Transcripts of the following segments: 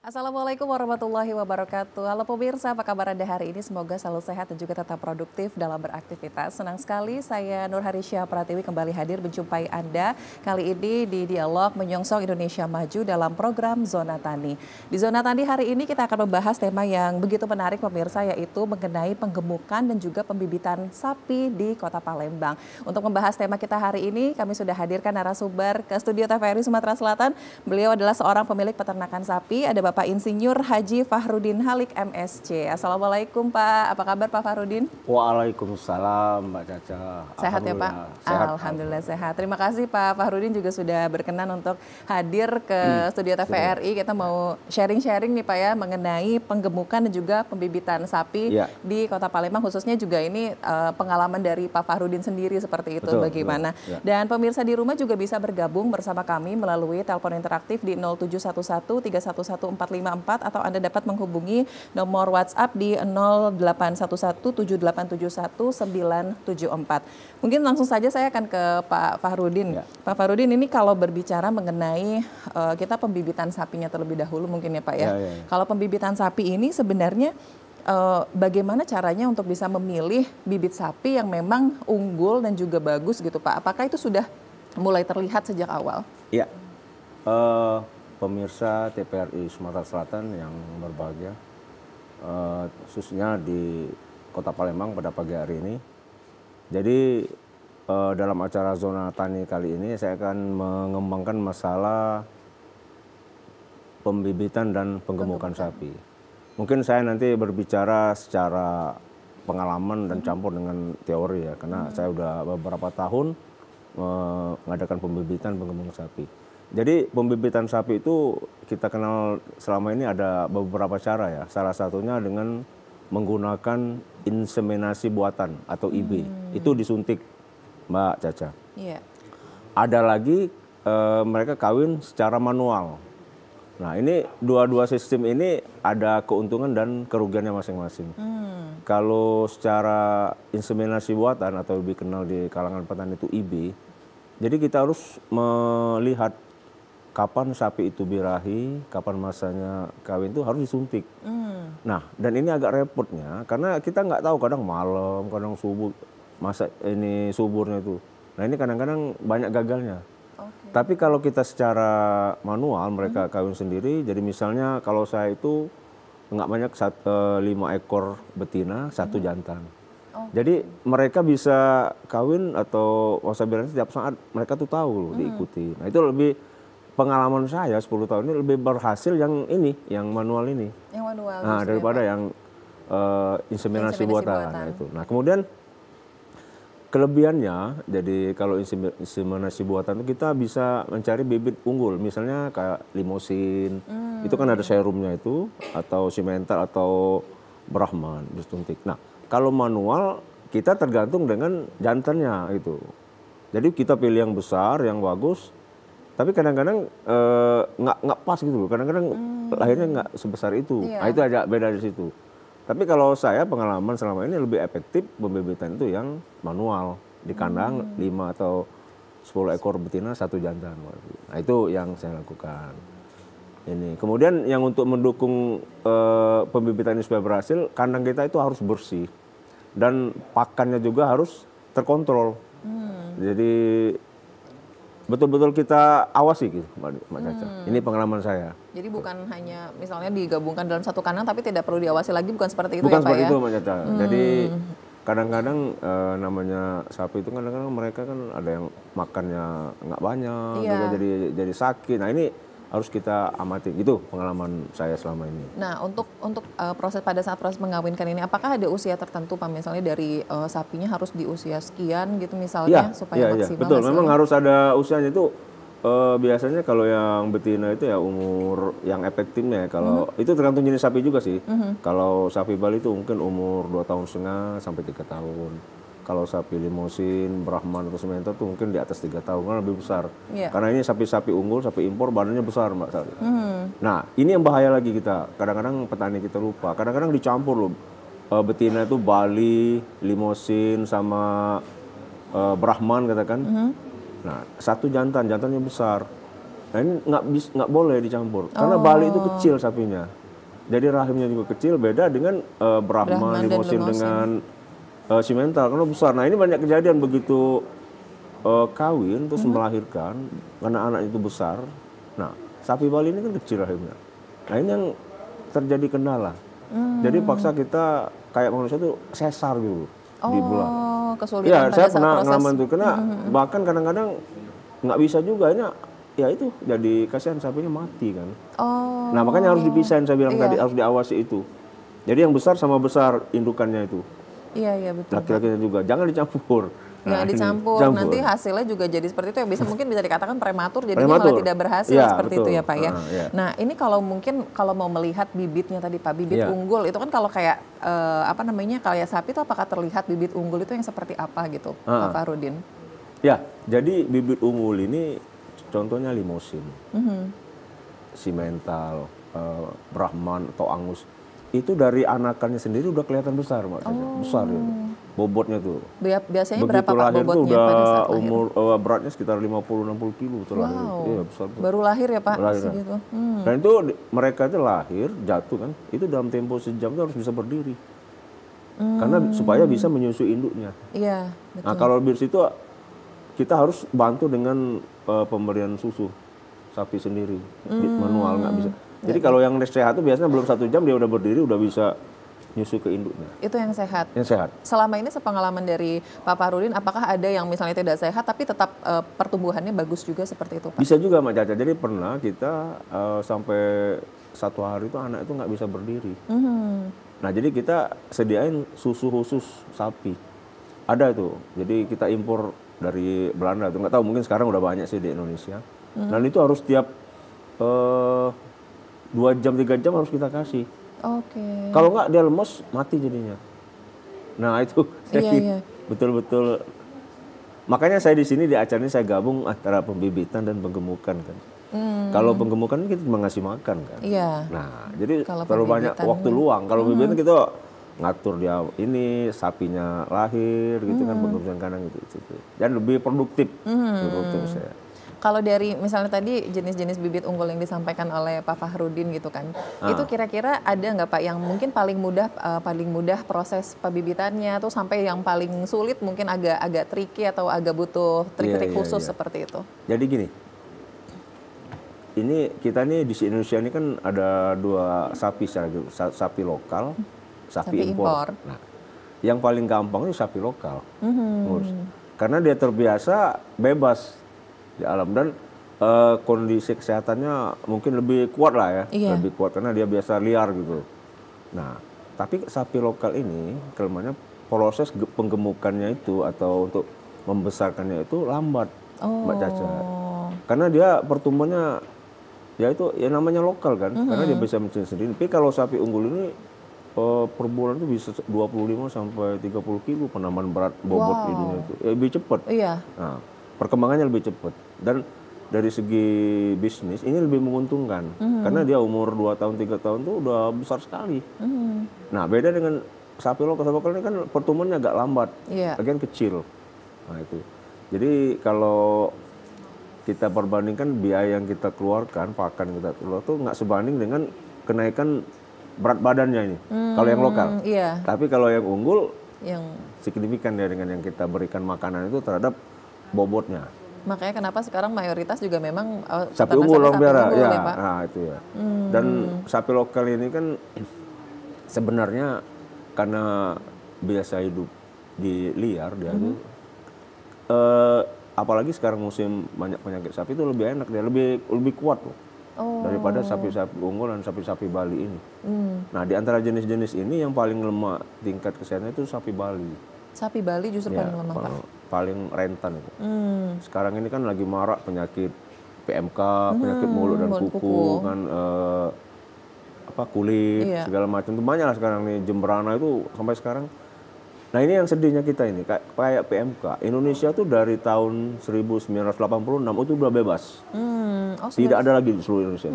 Assalamualaikum warahmatullahi wabarakatuh. Halo pemirsa, apa kabar Anda hari ini? Semoga selalu sehat dan juga tetap produktif dalam beraktivitas. Senang sekali saya Nur Harisya Pratiwi kembali hadir menjumpai Anda. Kali ini di Dialog Menyongsong Indonesia Maju dalam program Zona Tani. Di Zona Tani hari ini kita akan membahas tema yang begitu menarik pemirsa, yaitu mengenai penggemukan dan juga pembibitan sapi di Kota Palembang. Untuk membahas tema kita hari ini, kami sudah hadirkan narasumber ke studio TVRI Sumatera Selatan. Beliau adalah seorang pemilik peternakan sapi, ada Bapak Insinyur Haji Fahrudin Halik MSc. Assalamualaikum Pak, apa kabar Pak Fahrudin? Waalaikumsalam Mbak Caca. Sehat ya Pak? Sehat. Alhamdulillah sehat. Terima kasih Pak Fahrudin juga sudah berkenan untuk hadir ke studio TVRI. Kita mau sharing-sharing nih Pak ya mengenai penggemukan dan juga pembibitan sapi di Kota Palembang. Khususnya juga ini pengalaman dari Pak Fahrudin sendiri seperti itu, bagaimana. Ya. Dan pemirsa di rumah juga bisa bergabung bersama kami melalui telepon interaktif di 0711 311 454 atau Anda dapat menghubungi nomor WhatsApp di 0811 7871 974. Mungkin langsung saja saya akan ke Pak Fahrudin. Ya. Pak Fahrudin, ini kalau berbicara mengenai kita pembibitan sapinya terlebih dahulu mungkin ya Pak ya. Kalau pembibitan sapi ini sebenarnya bagaimana caranya untuk bisa memilih bibit sapi yang memang unggul dan juga bagus gitu Pak? Apakah itu sudah mulai terlihat sejak awal? Iya. Pemirsa TVRI Sumatera Selatan yang berbahagia, khususnya di Kota Palembang pada pagi hari ini. Jadi dalam acara Zona Tani kali ini saya akan mengembangkan masalah pembibitan dan penggemukan sapi. Mungkin saya nanti berbicara secara pengalaman dan campur dengan teori ya, karena saya udah beberapa tahun mengadakan pembibitan penggemukan sapi. Jadi pembibitan sapi itu kita kenal selama ini ada beberapa cara ya. Salah satunya dengan menggunakan inseminasi buatan atau IB. Itu disuntik Mbak Caca. Yeah. Ada lagi mereka kawin secara manual. Nah ini dua-dua sistem ini ada keuntungan dan kerugiannya masing-masing. Kalau secara inseminasi buatan atau lebih kenal di kalangan petani itu IB. Jadi kita harus melihat kapan sapi itu birahi, kapan masanya kawin itu harus disuntik. Nah, dan ini agak repotnya karena kita nggak tahu, kadang malam, kadang subuh, masa ini suburnya itu. Nah ini kadang-kadang banyak gagalnya. Tapi kalau kita secara manual mereka kawin sendiri, jadi misalnya kalau saya itu nggak banyak 5 ekor betina, 1 jantan. Jadi mereka bisa kawin atau masa birahi setiap saat, mereka tuh tahu loh, diikuti. Nah itu lebih pengalaman saya 10 tahun ini lebih berhasil yang ini, yang manual ini. Yang manual. Nah, daripada yang inseminasi buatan. Nah, itu. Nah, kemudian kelebihannya, jadi kalau inseminasi buatan itu kita bisa mencari bibit unggul. Misalnya kayak limosin, itu kan ada serumnya itu, atau simental atau Brahman disuntik. Nah, kalau manual kita tergantung dengan jantannya itu. Jadi kita pilih yang besar, yang bagus. Tapi kadang-kadang nggak pas gitu loh, kadang-kadang lahirnya nggak sebesar itu. Nah itu aja beda di situ. Tapi kalau saya pengalaman selama ini lebih efektif pembibitan itu yang manual. Di kandang 5 atau 10 ekor betina, 1 jantan. Nah itu yang saya lakukan. Ini. Kemudian yang untuk mendukung pembibitan ini supaya berhasil, kandang kita itu harus bersih. Dan pakannya juga harus terkontrol. Jadi betul-betul kita awasi gitu Mbak Caca. Ini pengalaman saya. Jadi bukan hanya misalnya digabungkan dalam satu kandang tapi tidak perlu diawasi lagi, bukan seperti itu bukan ya Pak ya? Bukan seperti itu Mbak Caca. Jadi kadang-kadang namanya sapi itu kadang-kadang mereka kan ada yang makannya nggak banyak, juga jadi sakit. Nah ini harus kita amati, itu pengalaman saya selama ini. Nah untuk pada saat proses mengawinkan ini, apakah ada usia tertentu Pak, misalnya dari sapinya harus di usia sekian gitu misalnya supaya maksimal? Betul, memang harus ada usianya itu. Biasanya kalau yang betina itu ya umur yang efektifnya ya, kalau itu tergantung jenis sapi juga sih. Kalau sapi Bali itu mungkin umur 2,5 tahun sampai 3 tahun. Kalau sapi limosin, Brahman atau semental itu mungkin di atas 3 tahun, kan lebih besar. Karena ini sapi-sapi unggul, sapi impor badannya besar Mbak Sari. Nah ini yang bahaya lagi kita, kadang-kadang petani kita lupa, kadang-kadang dicampur loh. Betina itu Bali, limosin sama Brahman katakan. Nah 1 jantannya besar. Nah ini nggak boleh dicampur karena Bali itu kecil sapinya. Jadi rahimnya juga kecil, beda dengan Brahman, Limousin dengan Simmental karena besar. Nah ini banyak kejadian begitu kawin terus melahirkan karena anak itu besar. Nah sapi Bali ini kan kecil rahimnya. Nah ini yang terjadi kendala. Jadi paksa kita kayak manusia itu sesar gitu dibelah. Kesulitan ya saya pernah ngalamin itu karena bahkan kadang-kadang nggak bisa juga ini. Ya itu, jadi kasihan sapinya mati kan. Nah makanya harus dipisahin, saya bilang tadi harus diawasi itu. Jadi yang besar sama besar indukannya itu. Iya betul. Laki-lakinya juga, jangan dicampur. Jangan dicampur, nanti hasilnya juga jadi seperti itu yang mungkin bisa dikatakan prematur, jadinya malah tidak berhasil seperti itu ya Pak ya. Nah ini kalau mungkin kalau mau melihat bibitnya tadi Pak, bibit unggul itu kan kalau kayak kayak sapi itu apakah terlihat bibit unggul itu yang seperti apa gitu Pak Fahrudin? Ya, jadi bibit unggul ini contohnya Limousin, Simmental, Brahman atau Angus, itu dari anakannya sendiri udah kelihatan besar, besar ya. Bobotnya tuh. Biasanya begitu berapa Pak lahir bobotnya tuh udah pada saat lahir? umur beratnya sekitar 50-60 kilo setelah lahir. Iya, besar tuh. Baru lahir ya Pak? Lahir, segitu. Dan itu mereka itu lahir, jatuh kan, itu dalam tempo sejam itu harus bisa berdiri. Karena supaya bisa menyusui induknya. Iya, betul. Nah kalau lebih situ kita harus bantu dengan pemberian susu sapi sendiri, manual nggak bisa. Jadi kalau yang sehat itu biasanya belum 1 jam dia udah berdiri, udah bisa nyusu ke induknya. Itu yang sehat? Yang sehat. Selama ini sepengalaman dari Pak Fahrudin, apakah ada yang misalnya tidak sehat tapi tetap pertumbuhannya bagus juga seperti itu Pak? Bisa juga Mbak Caca, jadi pernah kita sampai 1 hari itu anak itu nggak bisa berdiri. Nah jadi kita sediain susu khusus sapi. Ada itu, jadi kita impor dari Belanda tuh, nggak tahu mungkin sekarang udah banyak sih di Indonesia. Dan itu harus tiap 2 jam 3 jam harus kita kasih. Kalau nggak dia lemes mati jadinya. Nah itu betul-betul. Makanya saya di sini di acara ini saya gabung antara pembibitan dan penggemukan kan. Kalau penggemukan kita cuma ngasih makan kan. Nah jadi terlalu banyak waktu luang. Kalau pembibitan kita ngatur dia ini sapinya lahir gitu kan, pembersihan kandang gitu. Dan lebih produktif menurut saya. Kalau dari misalnya tadi jenis-jenis bibit unggul yang disampaikan oleh Pak Fahrudin gitu kan, itu kira-kira ada nggak Pak yang mungkin paling mudah proses pembibitannya tuh sampai yang paling sulit mungkin agak tricky atau agak butuh trik-trik khusus seperti itu? Jadi gini, ini kita nih di Indonesia ini kan ada 2 sapi secara gitu, sapi lokal, sapi impor. Nah, yang paling gampang itu sapi lokal, karena dia terbiasa bebas di alam dan kondisi kesehatannya mungkin lebih kuat lah ya, lebih kuat karena dia biasa liar gitu. Nah, tapi sapi lokal ini kelemahannya proses penggemukannya itu atau untuk membesarkannya itu lambat, Mbak Caca. Karena dia pertumbuhannya ya itu ya namanya lokal kan, karena dia bisa mencari sendiri. Tapi kalau sapi unggul ini per bulan itu bisa 25 sampai 30 kilo penambahan berat bobot ini itu. Ya, lebih cepat. Nah, perkembangannya lebih cepat. Dan dari segi bisnis ini lebih menguntungkan. Karena dia umur 2 tahun 3 tahun itu udah besar sekali. Nah, beda dengan sapi lokal ini kan pertumbuhannya agak lambat. Bagian kecil. Nah, itu. Jadi kalau kita perbandingkan biaya yang kita keluarkan, pakan kita keluar itu nggak sebanding dengan kenaikan berat badannya ini. Kalau yang lokal. Tapi kalau yang unggul signifikan ya dengan yang kita berikan makanan itu terhadap bobotnya. Makanya kenapa sekarang mayoritas juga memang sapi unggul orang biara ya, Pak? Nah itu ya. Dan sapi lokal ini kan sebenarnya karena biasa hidup di liar dia itu apalagi sekarang musim banyak penyakit sapi itu lebih enak dia, lebih kuat loh. Daripada sapi-sapi unggul dan sapi-sapi Bali ini. Nah di antara jenis-jenis ini yang paling lemah tingkat kesehatan itu sapi Bali. Sapi Bali justru paling lemah Pak? Paling rentan itu. Sekarang ini kan lagi marak penyakit PMK, penyakit mulut dan kuku kan kulit segala macam itu banyak lah sekarang nih, jemberana itu sampai sekarang. Nah ini yang sedihnya kita ini kayak PMK. Indonesia tuh dari tahun 1986 itu udah bebas. Tidak ada lagi di seluruh Indonesia.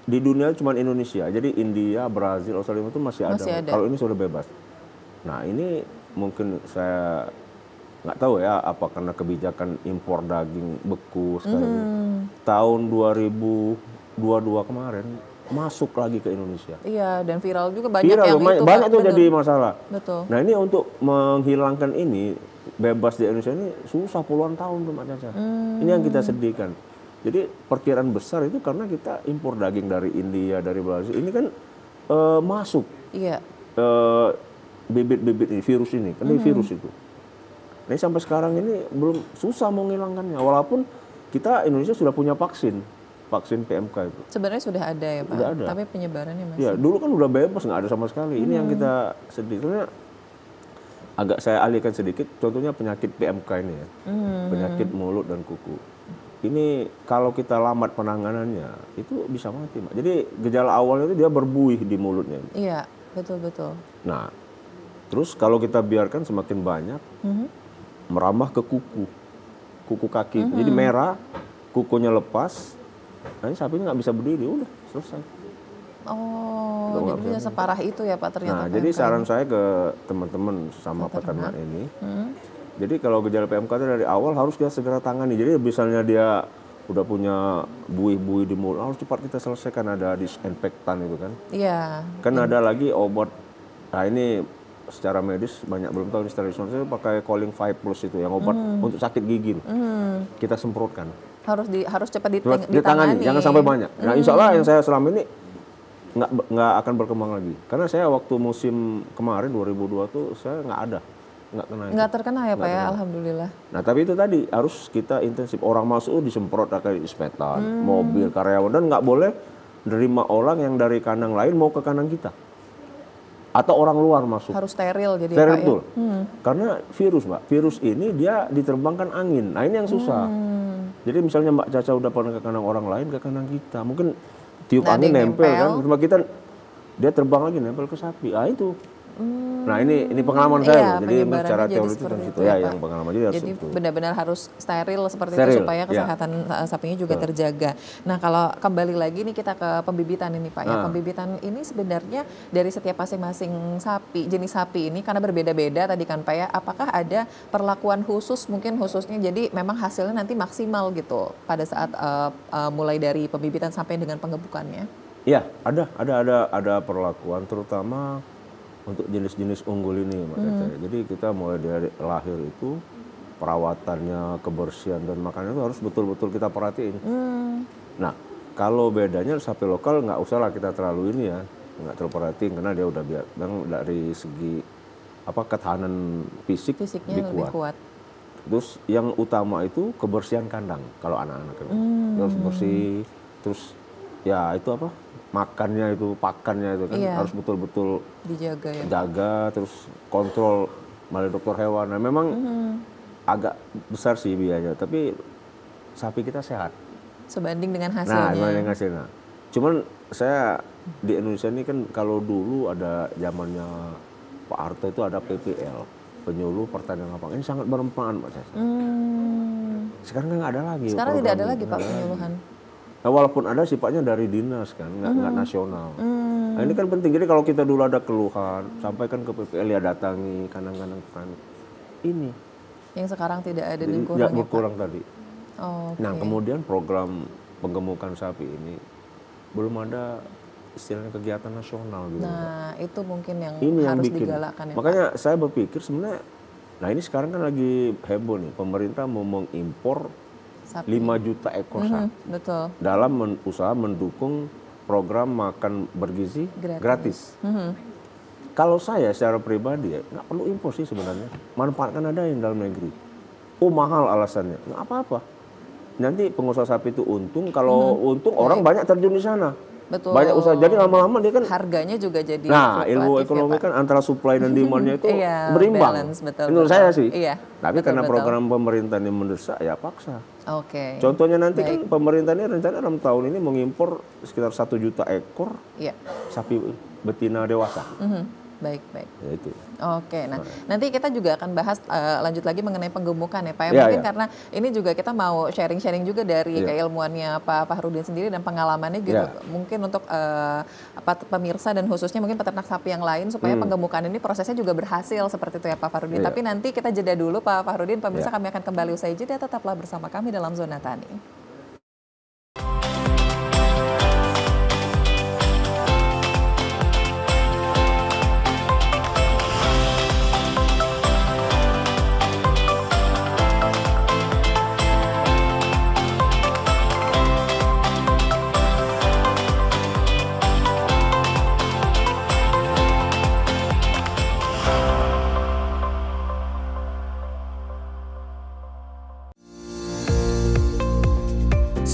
Di dunia cuma Indonesia. Jadi India, Brazil, Australia itu masih ada. Kalau ini sudah bebas. Nah ini mungkin saya nggak tahu ya apa karena kebijakan impor daging beku sekarang. Tahun 2022 kemarin masuk lagi ke Indonesia. Iya, dan viral juga banyak viral, yang itu. Banyak tuh jadi masalah. Betul. Nah ini untuk menghilangkan ini, bebas di Indonesia ini susah puluhan tahun tuh Mbak Caca. Ini yang kita sedihkan. Jadi perkiraan besar itu karena kita impor daging dari India, dari Brazil. Ini kan masuk bibit-bibit ini, virus ini. Kan ini virus itu. Nah sampai sekarang ini belum susah mau menghilangkannya. Walaupun kita Indonesia sudah punya vaksin PMK itu. Sebenarnya sudah ada ya Pak, sudah ada. Tapi penyebarannya masih. Ya dulu kan udah bebas, nggak ada sama sekali. Ini yang kita sedih. Soalnya agak saya alihkan sedikit, contohnya penyakit PMK ini ya, penyakit mulut dan kuku. Ini kalau kita lambat penanganannya, itu bisa mati, Mbak. Jadi gejala awalnya itu dia berbuih di mulutnya. Iya, betul. Nah, terus kalau kita biarkan semakin banyak, merambah ke kuku kaki. Jadi merah, kukunya lepas, nanti sapinya nggak bisa berdiri, udah selesai. Oh, jadi bisa separah itu ya Pak ternyata. Nah, jadi saran saya ke teman-teman sama peternak ini, jadi kalau gejala PMK itu dari awal harus kita segera tangani. Jadi misalnya dia udah punya buih-buih di mulut, harus cepat kita selesaikan, ada disinfektan itu kan. Iya. Kan ada lagi obat, nah ini secara medis banyak belum tahu, ini tradisional saya pakai Choline 5 Plus itu yang obat untuk sakit gigi. Kita semprotkan. Harus cepat ditangani, jangan sampai banyak. Nah, insya Allah yang saya selama ini nggak akan berkembang lagi. Karena saya waktu musim kemarin 2002 tuh saya nggak kena. Nggak terkena ya Pak ya, alhamdulillah. Nah tapi itu tadi harus kita intensif. Orang masuk disemprot pakai disinfektan, mobil, karyawan, dan nggak boleh nerima orang yang dari kandang lain mau ke kandang kita. Atau orang luar masuk. Harus steril jadi steril, Pak betul. Ya. Karena virus Mbak, virus ini dia diterbangkan angin. Nah ini yang susah. Jadi misalnya Mbak Caca udah pernah ke kandang orang lain, ke kandang kita, mungkin tiup angin nempel kan, cuma kita dia terbang lagi nempel ke sapi. Ah itu. Nah ini pengalaman saya, jadi secara teori itu kan situ ya yang pengalaman. Jadi benar-benar harus steril seperti itu supaya kesehatan sapinya juga terjaga. Nah kalau kembali lagi nih kita ke pembibitan ini Pak ya, pembibitan ini sebenarnya dari setiap masing-masing sapi, jenis sapi ini karena berbeda-beda tadi kan Pak ya, apakah ada perlakuan khusus mungkin khususnya jadi memang hasilnya nanti maksimal gitu pada saat mulai dari pembibitan sampai dengan penggebukannya? Iya, ada perlakuan terutama untuk jenis-jenis unggul ini Mbak Caca. Jadi kita mulai dari lahir itu perawatannya, kebersihan dan makanannya itu harus betul-betul kita perhatiin. Nah kalau bedanya sapi lokal nggak usah lah kita terlalu ini ya, nggak terlalu perhatiin karena dia udah dari segi ketahanan fisiknya lebih kuat. Terus yang utama itu kebersihan kandang kalau anak-anak harus bersih. Terus ya itu makannya itu, pakannya itu kan harus betul-betul dijaga ya. Jaga, terus kontrol melalui dokter hewan. Nah memang agak besar sih biayanya, tapi sapi kita sehat. Sebanding dengan hasilnya. Nah, sebanding dengan hasilnya. Cuman saya di Indonesia ini kan kalau dulu ada zamannya Pak Harto itu ada PPL, penyuluh pertanian lapangan. Ini sangat bermanfaat Pak Caca. Sekarang kan nggak ada lagi. Sekarang tidak ada lagi Pak penyuluhan. Nah, walaupun ada sifatnya dari dinas kan, nggak nasional. Nah ini kan penting. Jadi kalau kita dulu ada keluhan, sampaikan ke PPL ya, datangi kandang-kandang petani. Ini yang sekarang tidak ada dan kurang tadi. Nah kemudian program penggemukan sapi ini belum ada istilahnya kegiatan nasional gitu. Nah itu mungkin yang ini harus bikin digalakkan ya. Makanya saya berpikir sebenarnya, nah ini sekarang kan lagi heboh nih, pemerintah mau mengimpor 5 juta ekor sapi. Betul. Dalam usaha mendukung program makan bergizi gratis. Kalau saya secara pribadi ya nggak perlu impor sih sebenarnya. Manfaatkan ada yang dalam negeri. Mahal alasannya. Nggak apa-apa. Nanti pengusaha sapi itu untung. Kalau untung orang banyak terjun di sana. Betul. Banyak usaha. Jadi lama-lama dia kan harganya juga jadi. Nah ilmu ekonomi kan antara supply dan demandnya itu berimbang. Balance, menurut saya sih. Iya. Tapi karena program pemerintah ini mendesak ya paksa. Oke. Contohnya nanti kan pemerintah ini rencana 6 tahun ini mengimpor sekitar 1 juta ekor sapi betina dewasa. Baik. Ya itu. Oke, nah nanti kita juga akan bahas lanjut lagi mengenai penggemukan ya Pak. Ya, Mungkin karena ini juga kita mau sharing-sharing juga dari keilmuannya Pak Fahrudin sendiri dan pengalamannya gitu. Mungkin untuk pemirsa dan khususnya mungkin peternak sapi yang lain supaya penggemukan ini prosesnya juga berhasil seperti itu ya Pak Fahrudin. Tapi nanti kita jeda dulu Pak Fahrudin, pemirsa kami akan kembali usai jeda, tetaplah bersama kami dalam Zona Tani.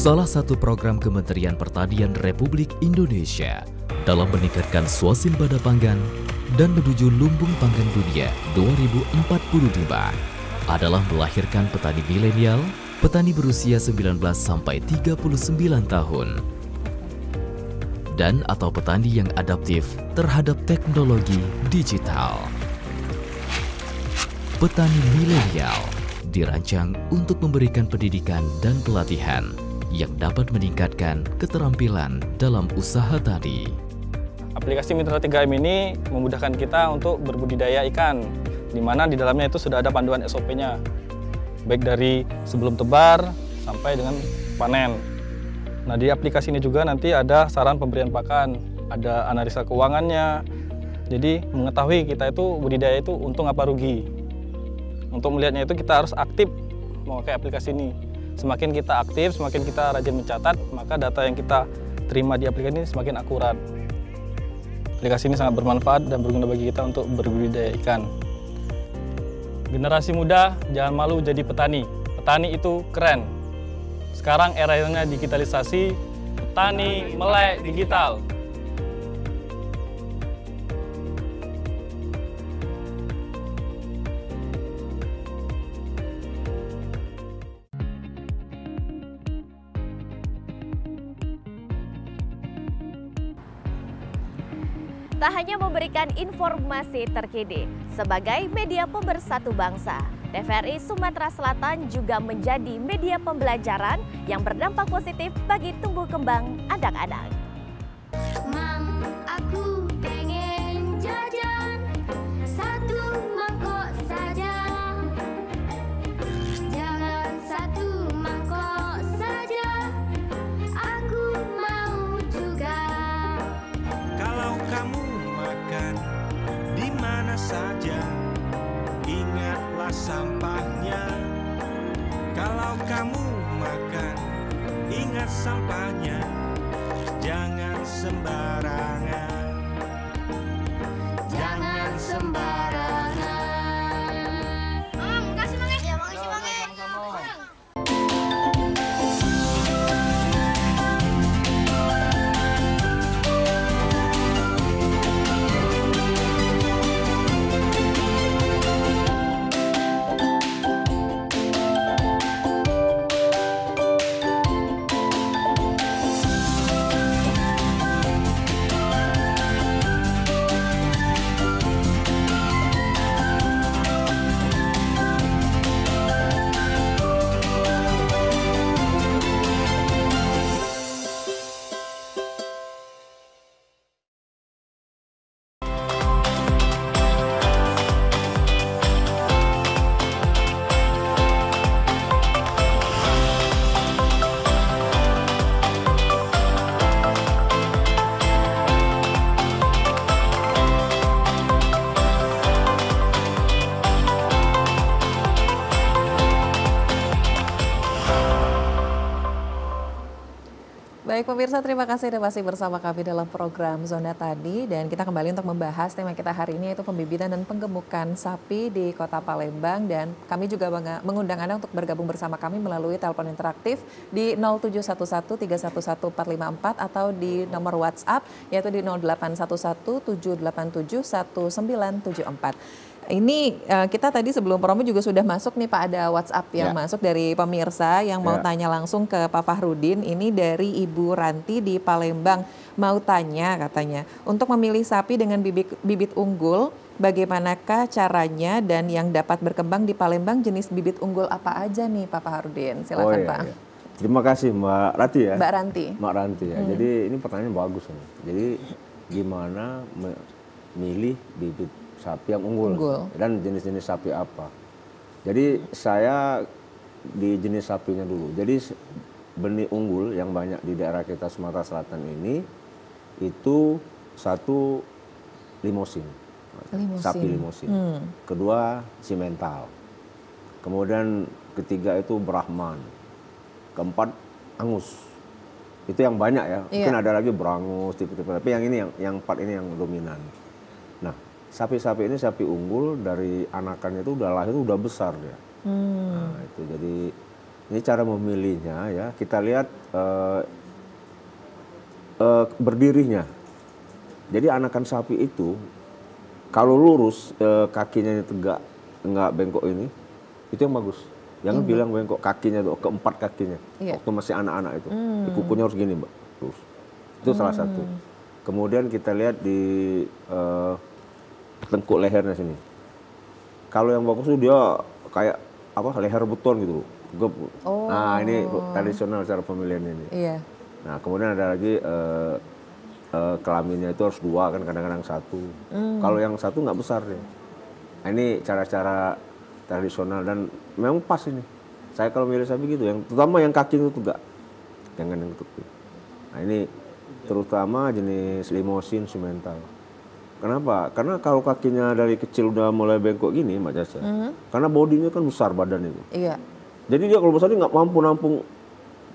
Salah satu program Kementerian Pertanian Republik Indonesia dalam meningkatkan swasembada pangan dan menuju lumbung pangan dunia 2045 adalah melahirkan petani milenial, petani berusia 19 sampai 39 tahun, dan atau petani yang adaptif terhadap teknologi digital. Petani milenial dirancang untuk memberikan pendidikan dan pelatihan yang dapat meningkatkan keterampilan dalam usaha tani. Aplikasi Mitra 3M ini memudahkan kita untuk berbudidaya ikan, di mana di dalamnya itu sudah ada panduan SOP-nya, baik dari sebelum tebar sampai dengan panen. Nah, di aplikasi ini juga nanti ada saran pemberian pakan, ada analisa keuangannya, jadi mengetahui kita itu budidaya itu untung apa rugi. Untuk melihatnya itu kita harus aktif memakai aplikasi ini. Semakin kita aktif, semakin kita rajin mencatat, maka data yang kita terima di aplikasi ini semakin akurat. Aplikasi ini sangat bermanfaat dan berguna bagi kita untuk berbudidaya ikan. Generasi muda, jangan malu jadi petani. Petani itu keren. Sekarang eranya digitalisasi, petani melek digital. Tak hanya memberikan informasi terkini, sebagai media pemersatu bangsa, TVRI Sumatera Selatan juga menjadi media pembelajaran yang berdampak positif bagi tumbuh kembang anak-anak. Mam, aku pengen jajan 1 mangkok saja. Jangan 1 mangkok saja, aku mau juga. Kalau kamu makan di mana saja, ingatlah sampahnya. Kalau kamu makan, ingat sampahnya. Jangan sembarangan. Jangan sembarangan. Makasih Bang. Ya, makasih Bang. Baik pemirsa, terima kasih Anda masih bersama kami dalam program Zona Tani, dan kita kembali untuk membahas tema kita hari ini yaitu pembibitan dan penggemukan sapi di Kota Palembang, dan kami juga mengundang Anda untuk bergabung bersama kami melalui telepon interaktif di 0711311454 atau di nomor WhatsApp yaitu di 081178711974. ini kita tadi sebelum promo juga sudah masuk nih Pak, ada WhatsApp yang masuk dari pemirsa yang mau tanya langsung ke Pak Fahrudin. Ini dari Ibu Ranti di Palembang, mau tanya katanya, untuk memilih sapi dengan bibit unggul, bagaimanakah caranya dan yang dapat berkembang di Palembang jenis bibit unggul apa aja nih Pak Fahrudin? Silakan Pak. Iya. Terima kasih Mbak Ranti ya. Mbak Ranti. Mbak Ranti ya. Jadi ini pertanyaan bagus nih. Jadi gimana memilih bibit sapi yang unggul dan jenis-jenis sapi apa? Jadi saya di jenis sapinya dulu. Jadi benih unggul yang banyak di daerah kita Sumatera Selatan ini itu satu limosin. Sapi limosin. Kedua simental. Kemudian ketiga itu Brahman. Keempat Angus. Itu yang banyak ya. Mungkin ada lagi Brangus, tipe-tipe. Tapi yang ini yang empat ini yang dominan. Nah, sapi-sapi ini sapi unggul dari anakannya itu udah lahir udah besar dia. Nah, itu jadi ini cara memilihnya ya. Kita lihat berdirinya. Jadi anakan sapi itu kalau lurus kakinya tegak enggak bengkok ini, itu yang bagus. Jangan bilang bengkok kakinya tuh, keempat kakinya. Waktu masih anak-anak itu. Kukunya harus gini, Mbak. Terus. Itu salah satu. Kemudian kita lihat di tengkuk lehernya sini. Kalau yang bagus itu dia kayak apa? Leher beton gitu. Nah, ini tradisional cara pemilihan ini. Nah, kemudian ada lagi kelaminnya itu harus dua kan, kadang-kadang satu. Kalau yang satu nggak besar deh. Nah, ini cara-cara tradisional dan memang pas ini. Saya kalau milih sapi gitu, yang terutama yang kaki itu tegak, jangan yang tegak. Nah ini terutama jenis limosin simental. Kenapa? Karena kalau kakinya dari kecil udah mulai bengkok gini, Mbak Caca, karena bodinya kan besar badan itu. Jadi dia kalau besar dia nggak mampu nampung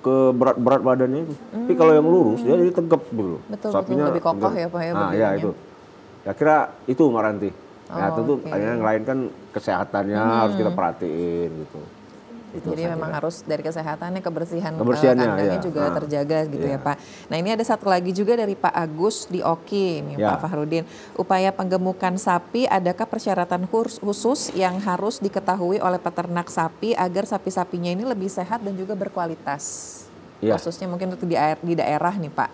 ke berat badannya itu. Tapi kalau yang lurus dia jadi tegap dulu. Sapinya lebih kokoh ya Pak ya. Nah ya itu. Ya kira itu Mbak Ranti. Ya tentu yang lain kan kesehatannya harus kita perhatiin gitu. Itu jadi memang harus dari kesehatannya, kandangnya juga terjaga gitu ya Pak. Nah ini ada satu lagi juga dari Pak Agus di Oki nih Pak Fahrudin. Upaya penggemukan sapi, adakah persyaratan khusus yang harus diketahui oleh peternak sapi agar sapi-sapinya ini lebih sehat dan juga berkualitas? Khususnya mungkin untuk di daerah nih Pak.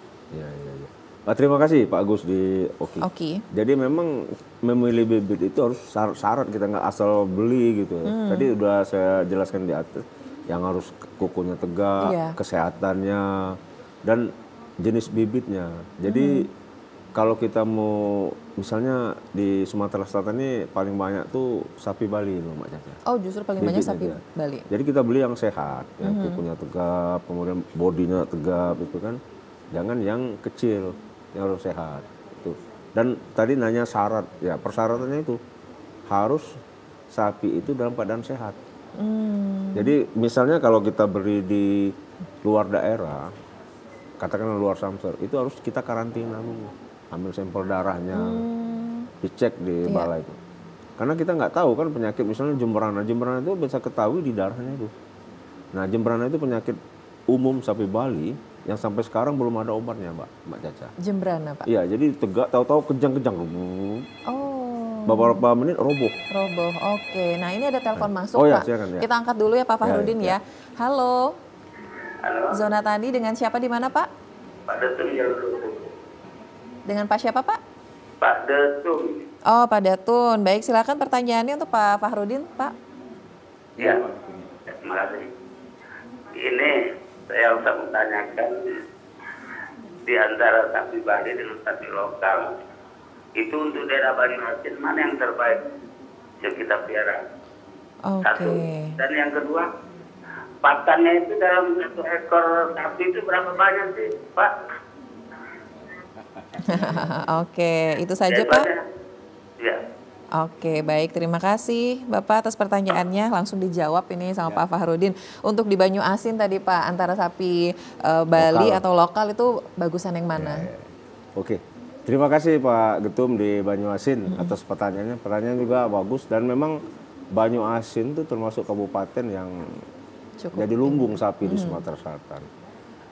Terima kasih Pak Agus di Oki. Jadi memang memilih bibit itu harus syarat, kita nggak asal beli gitu. Tadi udah saya jelaskan di atas, yang harus kukunya tegak, kesehatannya, dan jenis bibitnya. Jadi kalau kita mau, misalnya di Sumatera Selatan ini paling banyak tuh sapi Bali loh Mbak Caca. Oh justru paling banyak sapi Bali. Jadi kita beli yang sehat, yang kukunya tegap, kemudian bodinya tegap itu kan. Jangan yang kecil, yang harus sehat itu. Dan tadi nanya syarat, ya persyaratannya itu harus sapi itu dalam keadaan sehat. Jadi misalnya kalau kita beri di luar daerah, katakanlah luar Samsel, itu harus kita karantina dulu, ambil sampel darahnya, dicek di balai itu. Karena kita nggak tahu kan penyakit misalnya jemberana itu bisa ketahui di darahnya itu. Nah jemberana itu penyakit umum sapi Bali yang sampai sekarang belum ada obatnya, Mbak Caca. Jembrana, Pak? Iya, jadi tegak, tahu-tahu kejang-kejang. Beberapa menit roboh. Oke. Nah ini ada telepon masuk, Pak. Silakan, kita angkat dulu ya Pak Fahrudin ya. Halo. Zona Tani dengan siapa di mana, Pak? Pak Datum Jalur. Dengan Pak siapa, Pak? Pak Datum. Oh, Pak Datun. Baik, silakan pertanyaannya untuk Pak Fahrudin, Pak. Ya, terima kasih. Ini saya usah menanyakan di antara sapi Bali dengan sapi lokal itu untuk daerah Banyuasin mana yang terbaik yang kita pelihara? Satu. Dan yang kedua, pakannya itu dalam satu ekor sapi itu berapa banyak sih, Pak? Oke, itu saja Pak. Ya. Oke, baik. Terima kasih Bapak atas pertanyaannya. Langsung dijawab ini sama Pak Fahrudin. Untuk di Banyuasin tadi Pak, antara sapi Bali atau lokal itu bagusan yang mana? Oke, terima kasih Pak Getum di Banyuasin atas pertanyaannya. Pertanyaan juga bagus dan memang Banyuasin itu termasuk kabupaten yang jadi lumbung sapi di Sumatera Selatan.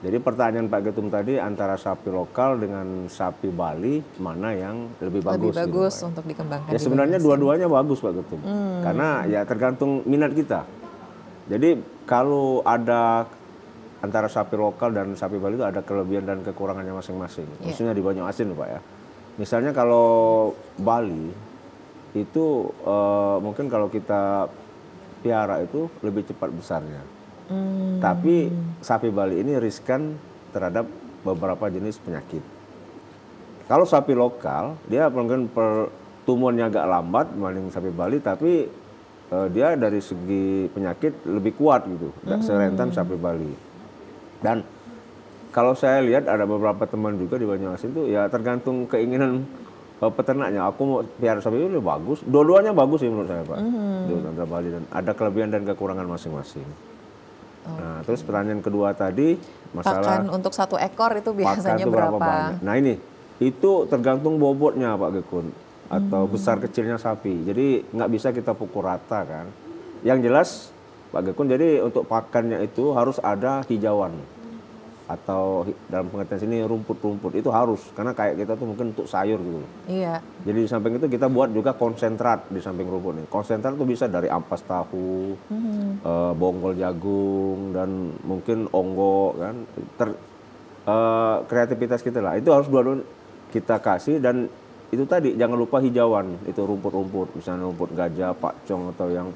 Jadi pertanyaan Pak Ketum tadi antara sapi lokal dengan sapi Bali mana yang lebih bagus? Lebih bagus gitu, untuk dikembangkan. Ya sebenarnya dua-duanya bagus Pak Ketum. Karena ya tergantung minat kita. Jadi kalau ada antara sapi lokal dan sapi Bali itu ada kelebihan dan kekurangannya masing-masing. Maksudnya di Banyuasin Pak ya. Misalnya kalau Bali itu mungkin kalau kita piara itu lebih cepat besarnya. Tapi sapi Bali ini riskan terhadap beberapa jenis penyakit. Kalau sapi lokal, dia mungkin pertumbuhannya agak lambat dibanding sapi Bali, tapi dia dari segi penyakit lebih kuat gitu, tidak serentan sapi Bali. Dan kalau saya lihat ada beberapa teman juga di Banyuasin itu ya tergantung keinginan peternaknya. Aku mau piara sapi itu lebih bagus. Dua-duanya bagus sih menurut saya Pak. Di antara Bali dan ada kelebihan dan kekurangan masing-masing. Nah, terus pertanyaan kedua tadi masalah pakan untuk 1 ekor itu biasanya itu berapa? banyak. Nah ini itu tergantung bobotnya Pak Gekun atau besar kecilnya sapi. Jadi nggak bisa kita pukul rata kan. Yang jelas Pak Gekun, jadi untuk pakannya itu harus ada hijauan atau dalam pengertian sini rumput-rumput itu harus, karena kayak kita tuh mungkin untuk sayur gitu. Iya. Jadi di samping itu kita buat juga konsentrat di samping rumput nih. Konsentrat tuh bisa dari ampas tahu, bonggol jagung dan mungkin onggo kan. Kreativitas kita lah. Itu harus dua-duanya kita kasih dan itu tadi jangan lupa hijauan, itu rumput-rumput, misalnya rumput gajah, pakcong atau yang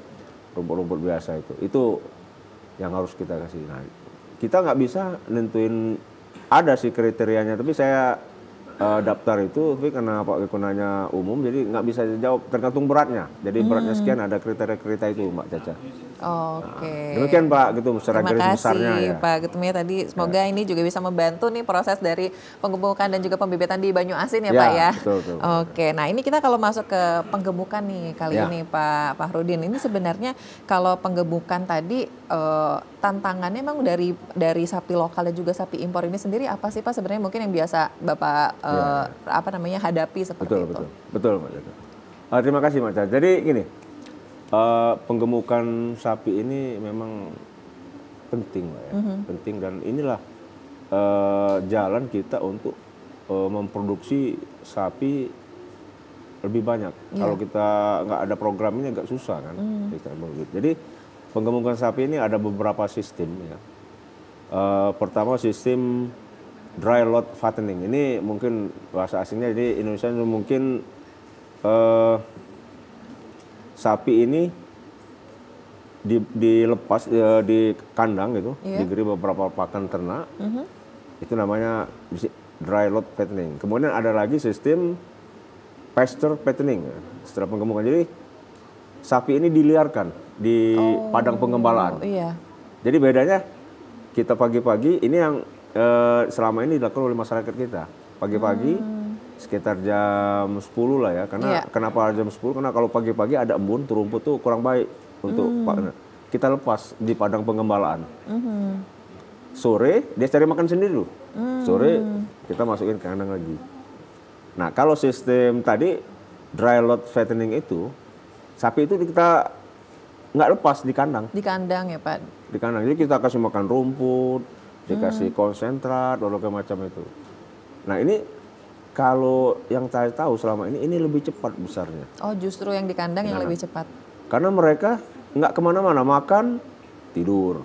rumput-rumput biasa itu yang harus kita kasih. Nah, kita nggak bisa nentuin, ada sih kriterianya, tapi saya daftar itu, tapi karena Pak Kekunanya umum, jadi nggak bisa jawab, tergantung beratnya. Jadi beratnya sekian, ada kriteria-kriteria itu Mbak Caca. Oke. Nah, demikian Pak Ketum secara garis besarnya ya. Pak Ketum ya tadi, semoga ini juga bisa membantu nih proses dari penggemukan dan juga pembibitan di Banyuasin ya Pak ya. Betul. Oke, nah ini kita kalau masuk ke penggemukan nih kali ini Pak Fahrudin, ini sebenarnya kalau penggemukan tadi tantangannya memang dari sapi lokal dan juga sapi impor ini sendiri apa sih Pak sebenarnya mungkin yang biasa Bapak hadapi seperti itu? Betul Mbak Caca. Terima kasih Mbak Caca. Jadi gini, penggemukan sapi ini memang penting Mbak ya, penting, dan inilah jalan kita untuk memproduksi sapi lebih banyak. Kalau kita nggak ada program ini agak susah kan. Jadi penggemukan sapi ini ada beberapa sistem ya. Pertama sistem dry lot fattening. Ini mungkin bahasa asingnya, jadi Indonesia mungkin sapi ini dilepas di kandang gitu, diberi beberapa pakan ternak. Itu namanya dry lot fattening. Kemudian ada lagi sistem pasture fattening ya, setelah penggemukan. Jadi sapi ini diliarkan di padang pengembalaan. Jadi bedanya kita pagi-pagi ini yang selama ini dilakukan oleh masyarakat kita. Pagi-pagi sekitar jam 10 lah ya. Karena kenapa jam 10? Karena kalau pagi-pagi ada embun, rumput tuh kurang baik untuk kita lepas di padang pengembalaan. Sore dia cari makan sendiri dulu. Sore kita masukin ke kandang lagi. Nah, kalau sistem tadi dry lot fattening itu, sapi itu kita nggak lepas di kandang. Di kandang ya Pak? Di kandang. Jadi kita kasih makan rumput, dikasih konsentrat, berbagai macam itu. Nah ini kalau yang saya tahu selama ini lebih cepat besarnya. Oh justru yang di kandang yang lebih cepat? Karena mereka nggak kemana-mana, makan, tidur.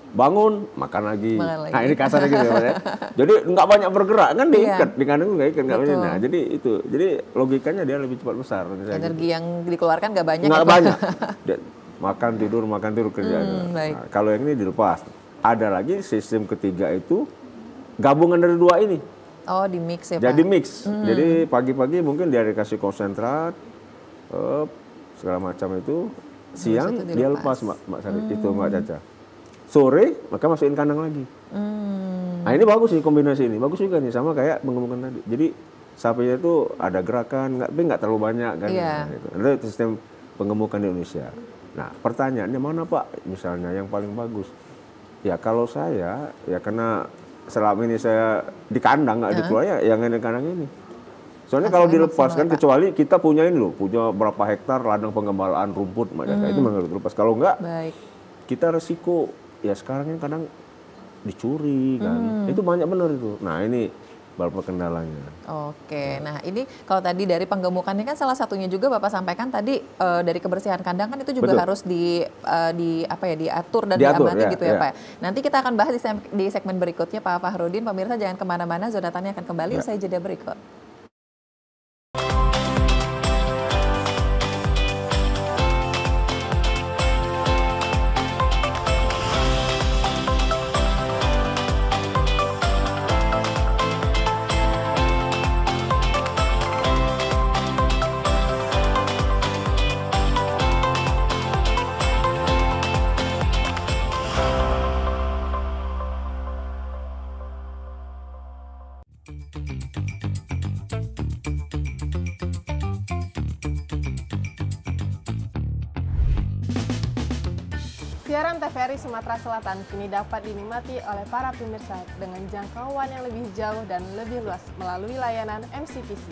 Bangun, makan lagi. Nah ini kasarnya gitu ya. Jadi nggak banyak bergerak kan, diikat. Di kandang nggak ikat, nggak banyak. Nah jadi itu, jadi logikanya dia lebih cepat besar. Energi yang dikeluarkan nggak banyak. Nggak banyak. Makan tidur kerjaan. Nah, kalau yang ini dilepas. Ada lagi sistem ketiga itu gabungan dari dua ini. Oh di mix ya Pak? Jadi mix. Jadi pagi-pagi mungkin dia dikasih konsentrat, segala macam itu. Siang dia lepas Mbak Sari, itu Mbak Caca. Sore maka masukin kandang lagi. Nah ini bagus nih kombinasi ini. Bagus juga nih sama kayak penggemukan tadi. Jadi sapinya itu ada gerakan, tapi nggak terlalu banyak kan. Nah, gitu. Ada sistem penggemukan di Indonesia. Nah pertanyaannya mana Pak misalnya yang paling bagus? Ya kalau saya, ya karena selama ini saya di kandang nggak dikeluar ya yang di kandang ini. Soalnya kalau dilepaskan, kecuali kita punya ini loh, punya berapa hektar ladang pengembalaan rumput, itu menurut lepas. Kalau nggak, kita resiko ya sekarang yang kadang dicuri kan. Itu banyak benar itu. Nah ini beberapa kendalanya. Oke, nah ini kalau tadi dari penggemukannya kan salah satunya juga Bapak sampaikan tadi dari kebersihan kandang kan itu juga harus diatur dan diamati gitu ya Pak. Nanti kita akan bahas di segmen berikutnya Pak Fahrudin. Pemirsa jangan kemana-mana, Zona Tani akan kembali usai jeda berikut. Siaran TVRI Sumatera Selatan kini dapat dinikmati oleh para pemirsa dengan jangkauan yang lebih jauh dan lebih luas melalui layanan MCPC.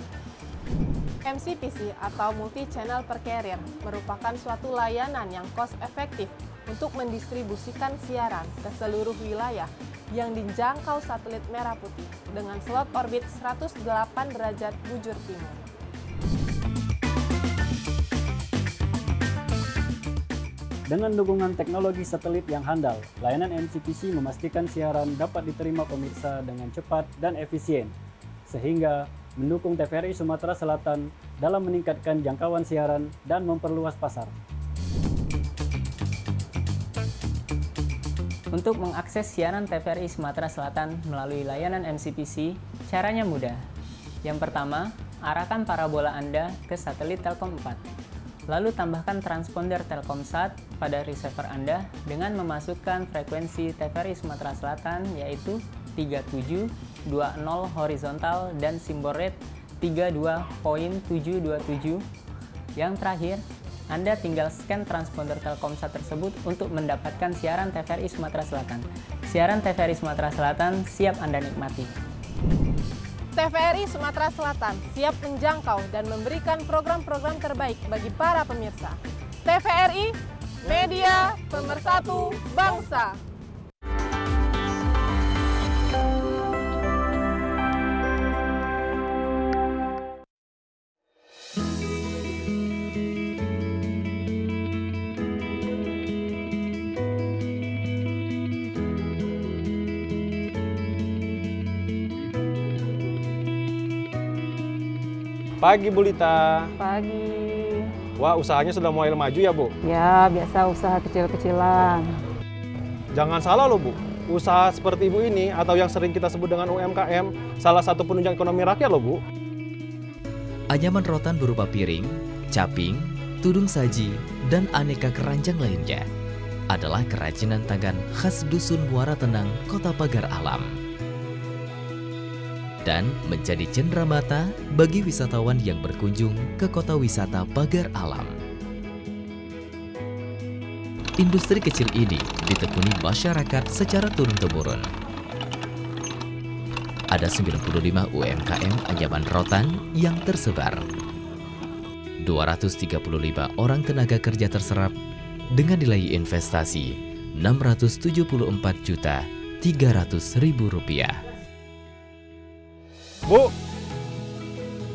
MCPC atau Multi Channel Per Carrier merupakan suatu layanan yang cost efektif untuk mendistribusikan siaran ke seluruh wilayah yang dijangkau satelit merah putih dengan slot orbit 108 derajat bujur timur. Dengan dukungan teknologi satelit yang handal, layanan MCPC memastikan siaran dapat diterima pemirsa dengan cepat dan efisien, sehingga mendukung TVRI Sumatera Selatan dalam meningkatkan jangkauan siaran dan memperluas pasar. Untuk mengakses siaran TVRI Sumatera Selatan melalui layanan MCPC, caranya mudah. Yang pertama, arahkan parabola Anda ke satelit Telkom 4. Lalu tambahkan transponder Telkomsat pada receiver Anda dengan memasukkan frekuensi TVRI Sumatera Selatan yaitu 3720 horizontal dan simbol rate 32.727. Yang terakhir, Anda tinggal scan transponder Telkomsat tersebut untuk mendapatkan siaran TVRI Sumatera Selatan. Siaran TVRI Sumatera Selatan siap Anda nikmati. TVRI Sumatera Selatan siap menjangkau dan memberikan program-program terbaik bagi para pemirsa. TVRI, media pemersatu bangsa. Pagi Bu Lita. Pagi. Wah, usahanya sudah mulai maju ya Bu? Ya, biasa usaha kecil-kecilan. Jangan salah loh Bu, usaha seperti Ibu ini atau yang sering kita sebut dengan UMKM, salah satu penunjang ekonomi rakyat loh Bu. Anyaman rotan berupa piring, caping, tudung saji, dan aneka keranjang lainnya adalah kerajinan tangan khas Dusun Muara Tenang, Kota Pagar Alam. Dan menjadi cenderamata bagi wisatawan yang berkunjung ke kota wisata Pagar Alam. Industri kecil ini ditekuni masyarakat secara turun-temurun. Ada 95 UMKM anyaman rotan yang tersebar. 235 orang tenaga kerja terserap dengan nilai investasi Rp674.300.000. Bu,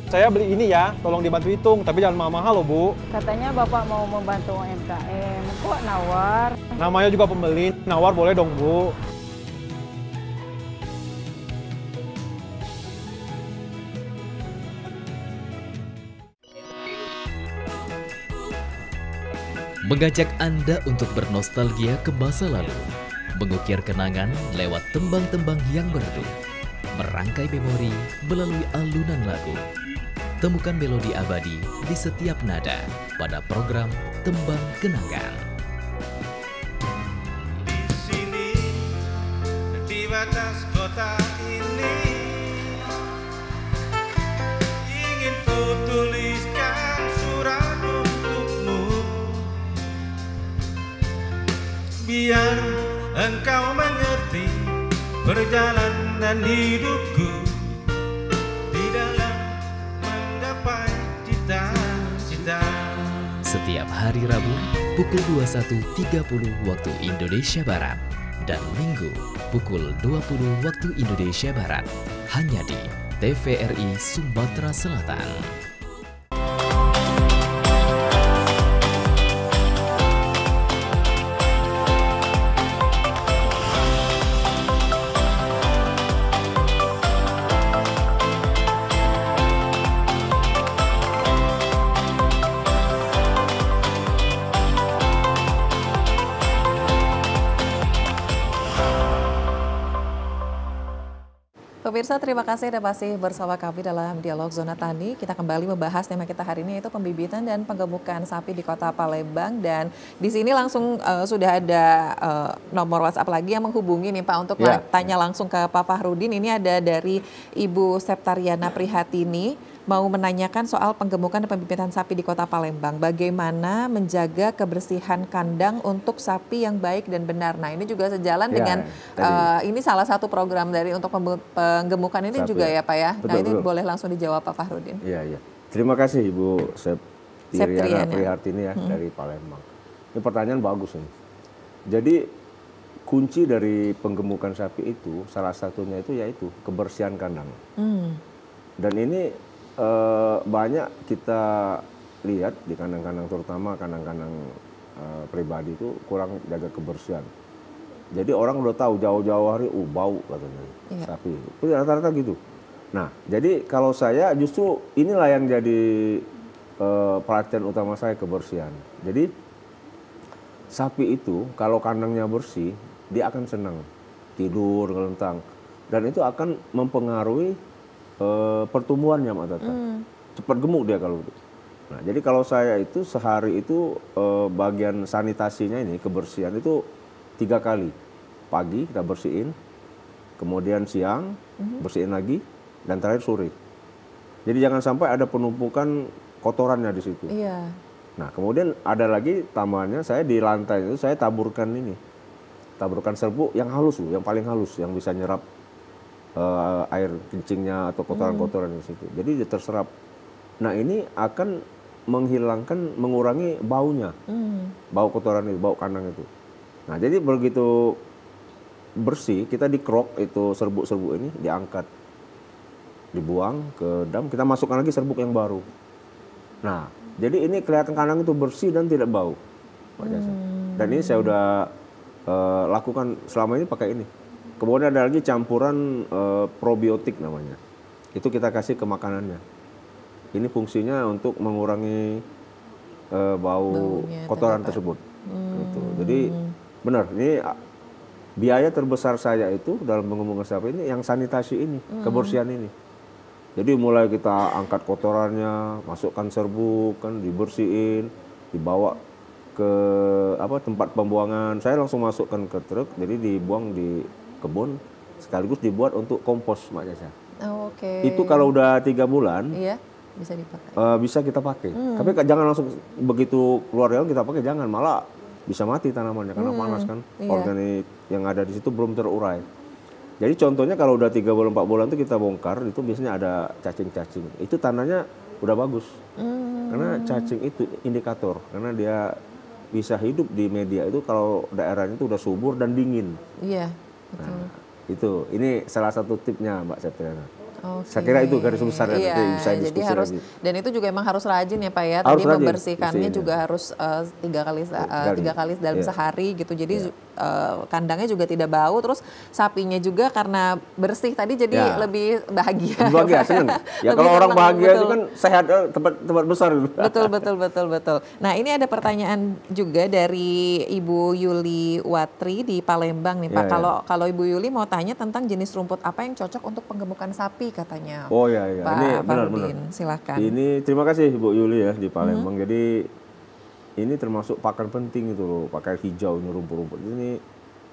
saya beli ini ya, tolong dibantu hitung, tapi jangan mahal-mahal loh Bu. Katanya Bapak mau membantu UMKM, kok nawar? Namanya juga pembeli, nawar boleh dong Bu. Mengajak Anda untuk bernostalgia ke masa lalu, mengukir kenangan lewat tembang-tembang yang merdu. Merangkai memori melalui alunan lagu. Temukan melodi abadi di setiap nada pada program Tembang Kenangan. Di sini, di batas kota ini, ingin ku tuliskan surat untukmu, biar engkau mengerti perjalanan hidupku di dalam menggapai cita-cita. Setiap hari Rabu pukul 21.30 waktu Indonesia Barat dan Minggu pukul 20 waktu Indonesia Barat. Hanya di TVRI Sumatera Selatan. Pemirsa, terima kasih Anda masih bersama kami dalam Dialog Zona Tani. Kita kembali membahas tema kita hari ini, yaitu pembibitan dan penggemukan sapi di Kota Palembang. Dan di sini langsung sudah ada nomor WhatsApp lagi yang menghubungi nih Pak untuk tanya langsung ke Pak Fahrudin. Ini ada dari Ibu Septariana Prihatini, mau menanyakan soal penggemukan dan pembibitan sapi di Kota Palembang. Bagaimana menjaga kebersihan kandang untuk sapi yang baik dan benar. Nah, ini juga sejalan dengan ini salah satu program dari untuk penggemukan ini sapi juga ya Pak ya. Betul, nah, ini boleh langsung dijawab Pak Fahrudin. Iya. Terima kasih Ibu Septariana Prihatini ya dari Palembang. Ini pertanyaan bagus ini. Jadi kunci dari penggemukan sapi itu salah satunya itu yaitu kebersihan kandang. Dan ini banyak kita lihat di kandang-kandang, terutama kandang-kandang pribadi itu kurang jaga kebersihan. Jadi orang udah tahu jauh-jauh hari, bau katanya sapi. Itu rata-rata gitu. Nah, jadi kalau saya justru inilah yang jadi perhatian utama saya, kebersihan. Jadi sapi itu kalau kandangnya bersih, dia akan senang tidur, ngelentang, dan itu akan mempengaruhi pertumbuhannya Mak Tata. Cepat gemuk dia kalau itu. Nah, jadi kalau saya itu sehari itu bagian sanitasinya ini, kebersihan itu 3 kali. Pagi kita bersihin, kemudian siang bersihin lagi, dan terakhir sore. Jadi jangan sampai ada penumpukan kotorannya di situ. Iya. Nah, kemudian ada lagi tambahannya, saya di lantai itu saya taburkan serbuk yang halus, yang paling halus, yang bisa nyerap air kencingnya atau kotoran-kotoran di situ. Jadi dia terserap. Nah, ini akan mengurangi baunya, bau kotoran itu, bau kandang itu. Nah, jadi begitu bersih, kita dikrok itu serbuk-serbuk ini, diangkat, dibuang ke dam, kita masukkan lagi serbuk yang baru. Nah, jadi ini kelihatan kandang itu bersih dan tidak bau, Pak Jasa. Dan ini saya udah lakukan selama ini pakai ini. Kemudian ada lagi campuran probiotik namanya. Itu kita kasih ke makanannya. Ini fungsinya untuk mengurangi baunya, kotoran tersebut. Gitu. Jadi benar, ini biaya terbesar saya itu dalam penggemukan sapi ini yang sanitasi ini, kebersihan ini. Jadi mulai kita angkat kotorannya, masukkan serbuk, kan dibersihin, dibawa ke tempat pembuangan. Saya langsung masukkan ke truk, jadi dibuang di kebun, sekaligus dibuat untuk kompos Mak Jasa. Oke. Itu kalau udah 3 bulan, bisa dipakai. Bisa kita pakai. Tapi jangan langsung begitu keluar daun kita pakai, jangan, malah bisa mati tanamannya karena panas kan. Organik yang ada di situ belum terurai. Jadi contohnya kalau udah 3 bulan 4 bulan itu kita bongkar, itu biasanya ada cacing-cacing. Itu tandanya udah bagus. Karena cacing itu indikator, karena dia bisa hidup di media itu kalau daerahnya itu udah subur dan dingin. Iya. Nah, itu ini salah satu tipnya Mbak Septariana. Saya kira itu garis besarnya, nanti bisa diskusi jadi harus lagi. Dan itu juga emang harus rajin ya Pak ya. Harus Tadi rajin, membersihkannya juga harus 3 kali dalam sehari gitu. Jadi kandangnya juga tidak bau, terus sapinya juga karena bersih tadi jadi lebih bahagia. Lebih bahagia, senang. Ya kalau orang bahagia itu kan sehat, tempat besar. Betul. Nah, ini ada pertanyaan juga dari Ibu Yuli Watri di Palembang nih Pak. Kalau Ibu Yuli mau tanya tentang jenis rumput apa yang cocok untuk penggemukan sapi katanya. Oh iya. Pak Ini benar. Silakan. Ini terima kasih Bu Yuli ya di Palembang. Jadi ini termasuk pakan penting itu loh, pakan hijau ini, rumput-rumput ini.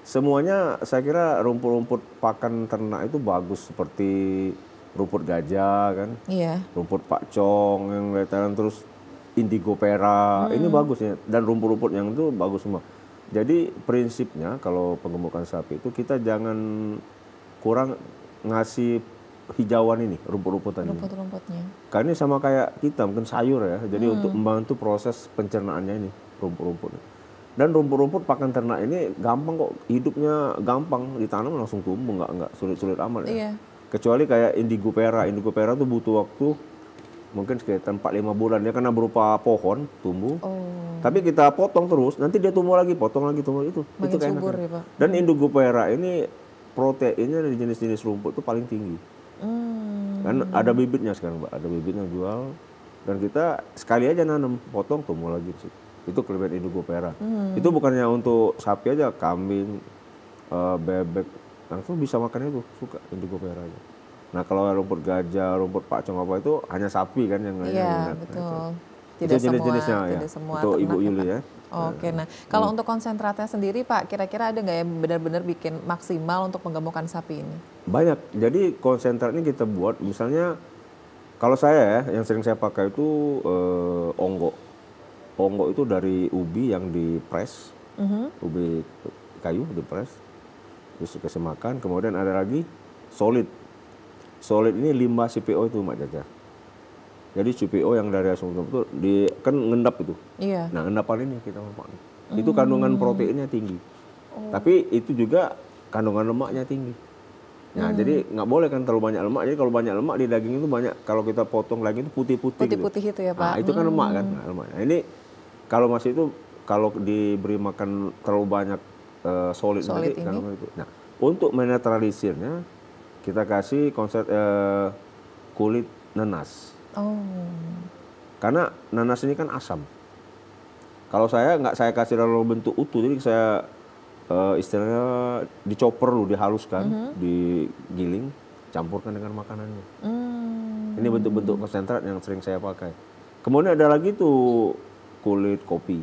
Semuanya saya kira rumput-rumput pakan ternak itu bagus, seperti rumput gajah kan. Iya. Rumput pakcong yang kelihatan, terus indigo pera. Ini bagus ya, dan rumput-rumput yang itu bagus semua. Jadi prinsipnya kalau penggemukan sapi itu kita jangan kurang ngasih hijauan ini, rumput-rumputan ini. Rumput-rumputnya. Karena ini sama kayak kita, mungkin sayur ya. Jadi untuk membantu proses pencernaannya ini, rumput-rumput. Dan rumput-rumput pakan ternak ini gampang kok, hidupnya gampang, ditanam langsung tumbuh, nggak sulit-sulit amat ya. Iya. Kecuali kayak indigo pera tuh butuh waktu mungkin sekitar 4-5 bulan, dia karena berupa pohon tumbuh. Tapi kita potong terus, nanti dia tumbuh lagi, potong lagi, tumbuh itu. Makin Itu keenakan. subur ya Pak. Dan indigo pera ini proteinnya dari jenis-jenis rumput itu paling tinggi. Kan ada bibitnya sekarang Pak, ada bibitnya jual. Dan kita sekali aja nanam, potong tumbuh lagi sih. Itu kelebihan indigo pera. Itu bukannya untuk sapi aja, kambing, bebek, langsung bisa makan itu, suka indigo pera aja. Nah kalau rumput gajah, rumput pakcong apa itu hanya sapi kan yang Iya, minat. betul. Itu jenis-jenisnya ya, untuk Ibu Yuli ya. Oke, nah kalau untuk konsentratnya sendiri Pak, kira-kira ada nggak yang benar-benar bikin maksimal untuk penggemukan sapi ini? Banyak, jadi konsentrat ini kita buat, misalnya kalau saya ya, yang sering saya pakai itu onggo. Onggo itu dari ubi yang dipres, ubi kayu dipres, terus dikasih makan. Kemudian ada lagi solid. Solid ini limbah CPO itu Mbak Caca. Jadi CPO yang dari asam itu kan ngendap itu. Iya. Nah endapan ini kita makan. Itu kandungan proteinnya tinggi. Tapi itu juga kandungan lemaknya tinggi. Nah jadi nggak boleh kan terlalu banyak lemak. Jadi kalau banyak lemak di daging itu banyak. Kalau kita potong daging itu putih-putih. Putih-putih gitu. itu ya Pak. Nah itu kan lemak kan. Nah, lemak. Nah, ini kalau masih itu kalau diberi makan terlalu banyak solid nanti kandungan itu. Nah untuk menetralisirnya kita kasih konsep kulit nanas. Karena nanas ini kan asam. Kalau saya nggak saya kasih dalam bentuk utuh, jadi saya istilahnya dicoper dulu, dihaluskan, digiling, campurkan dengan makanannya. Ini bentuk-bentuk konsentrat yang sering saya pakai. Kemudian ada lagi tuh kulit kopi.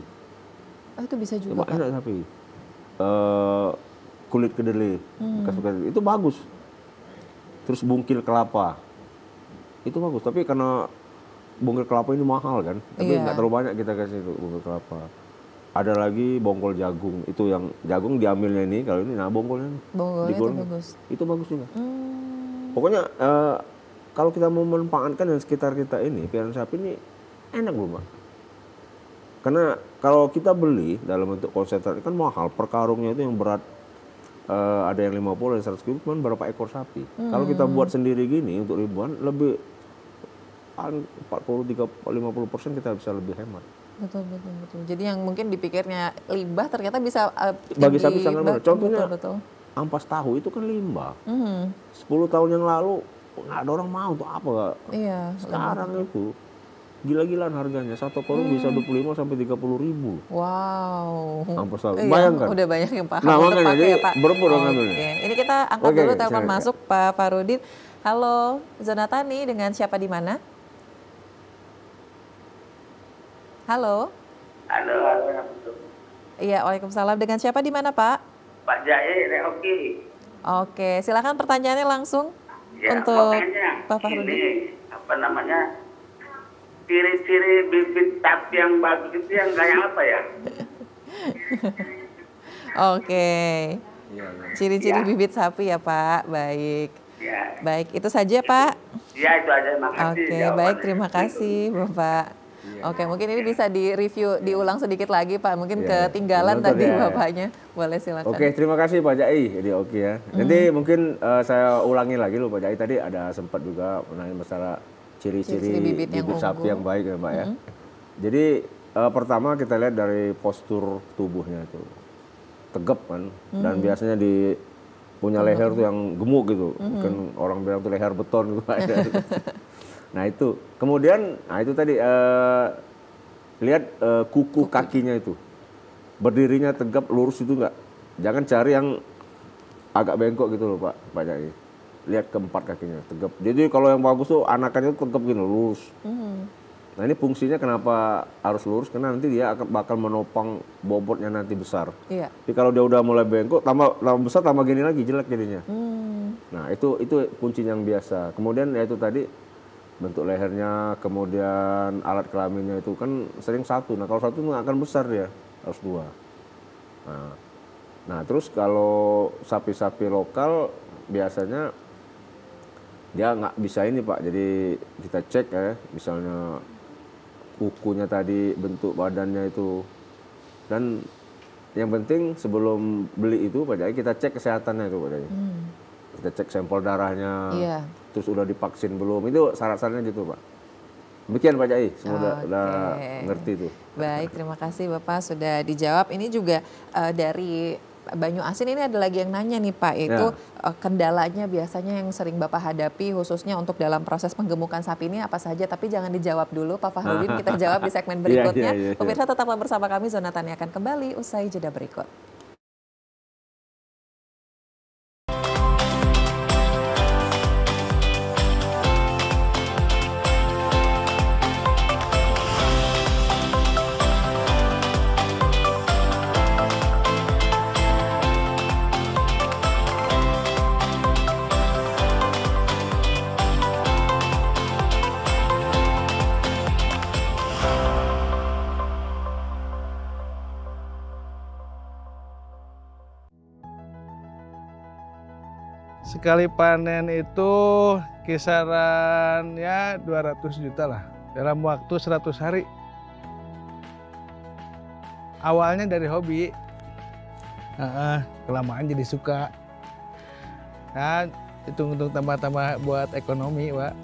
Itu bisa juga Pak. Enak tapi kulit kedelai, itu bagus. Terus bungkil kelapa, itu bagus. Tapi karena bungkil kelapa ini mahal kan, tapi nggak terlalu banyak kita kasih itu bungkil kelapa. Ada lagi bongkol jagung, itu yang jagung diambilnya ini, kalau ini nah bongkolnya digoreng, itu bagus juga. Pokoknya kalau kita mau memanfaatkan yang sekitar kita ini, piaran sapi ini enak loh Mbak. Karena kalau kita beli dalam bentuk konsentrat kan mahal, per karungnya itu yang berat ada yang 50 dan 100 kilo, cuman berapa ekor sapi. Kalau kita buat sendiri gini untuk ribuan, lebih 40-50% kita bisa lebih hemat. Betul. Jadi yang mungkin dipikirnya limbah ternyata bisa bagi sapi sangat benar. Contohnya betul. ampas tahu itu kan limbah. 10 tahun yang lalu nggak ada orang mau tuh apa. Iya. Sekarang itu gila-gilaan harganya, satu karung bisa 25 sampai 30 ribu. Wow. Ampas tahu. Iya, Bayangkan. Udah banyak yang paham. Nah makanya jadi ya, Pak. berebut orang ngambilnya. Ini kita angkat dulu telepon masuk Pak Farudin. Halo, Zonatani, dengan siapa di mana? Halo. Halo. Iya, waalaikumsalam. Dengan siapa di mana Pak? Pak Jae, Reoki. Oke, silakan pertanyaannya langsung Ya, untuk makanya Pak Farudin. ini apa namanya, ciri-ciri bibit sapi yang bagus itu yang kayak apa ya? Oke. Ciri-ciri bibit sapi ya Pak. Baik. Ya. Baik, itu saja Pak. Ya itu aja, makasih. Oke, baik, terima kasih Bapak. Oke, mungkin ini bisa di-review, diulang sedikit lagi Pak. Mungkin ketinggalan tadi Bapaknya. Boleh silakan. Oke, terima kasih Pak Jai. Jadi oke ya. Nanti mungkin saya ulangi lagi loh Pak Jai. Tadi ada sempat juga menanya masalah ciri-ciri bibit sapi yang baik ya Mbak ya. Jadi pertama kita lihat dari postur tubuhnya itu. Tegap kan. Dan biasanya punya leher tuh yang gemuk gitu. Mungkin orang bilang tuh leher beton gitu. Nah itu. Kemudian, nah itu tadi lihat kuku kakinya itu. Berdirinya tegap, lurus itu enggak. Jangan cari yang agak bengkok gitu loh Pak Jai. Lihat keempat kakinya tegap. Jadi kalau yang bagus tuh anakannya tuh tegap gini, lurus. Nah ini fungsinya kenapa harus lurus? Karena nanti dia akan bakal menopang bobotnya nanti besar. Iya. Tapi kalau dia udah mulai bengkok, tambah besar tambah gini lagi, jelek jadinya. Nah itu kuncinya yang biasa. Kemudian ya itu tadi bentuk lehernya, kemudian alat kelaminnya itu kan sering satu. Nah kalau satu nggak akan besar dia, harus dua. Nah terus kalau sapi-sapi lokal biasanya dia nggak bisa ini Pak. Jadi kita cek ya, misalnya kukunya tadi, bentuk badannya itu, dan Yang penting sebelum beli itu Pak Jai kita cek kesehatannya itu Pak Jai. Kita cek sampel darahnya, terus udah divaksin belum, itu syarat-syaratnya gitu Pak. Demikian Pak Jai, semua udah ngerti itu. Baik, terima kasih Bapak sudah dijawab. Ini juga dari Banyuasin ini ada lagi yang nanya nih Pak, itu kendalanya biasanya yang sering Bapak hadapi khususnya untuk dalam proses penggemukan sapi ini apa saja, tapi jangan dijawab dulu Pak Fahrudin, kita jawab di segmen berikutnya. Pemirsa tetaplah bersama kami, Zona Tani akan kembali usai jeda berikut. Sekali panen itu kisaran ya 200 juta lah dalam waktu 100 hari. Awalnya dari hobi, kelamaan jadi suka. Nah, hitung-hitung tambah-tambah buat ekonomi, Pak.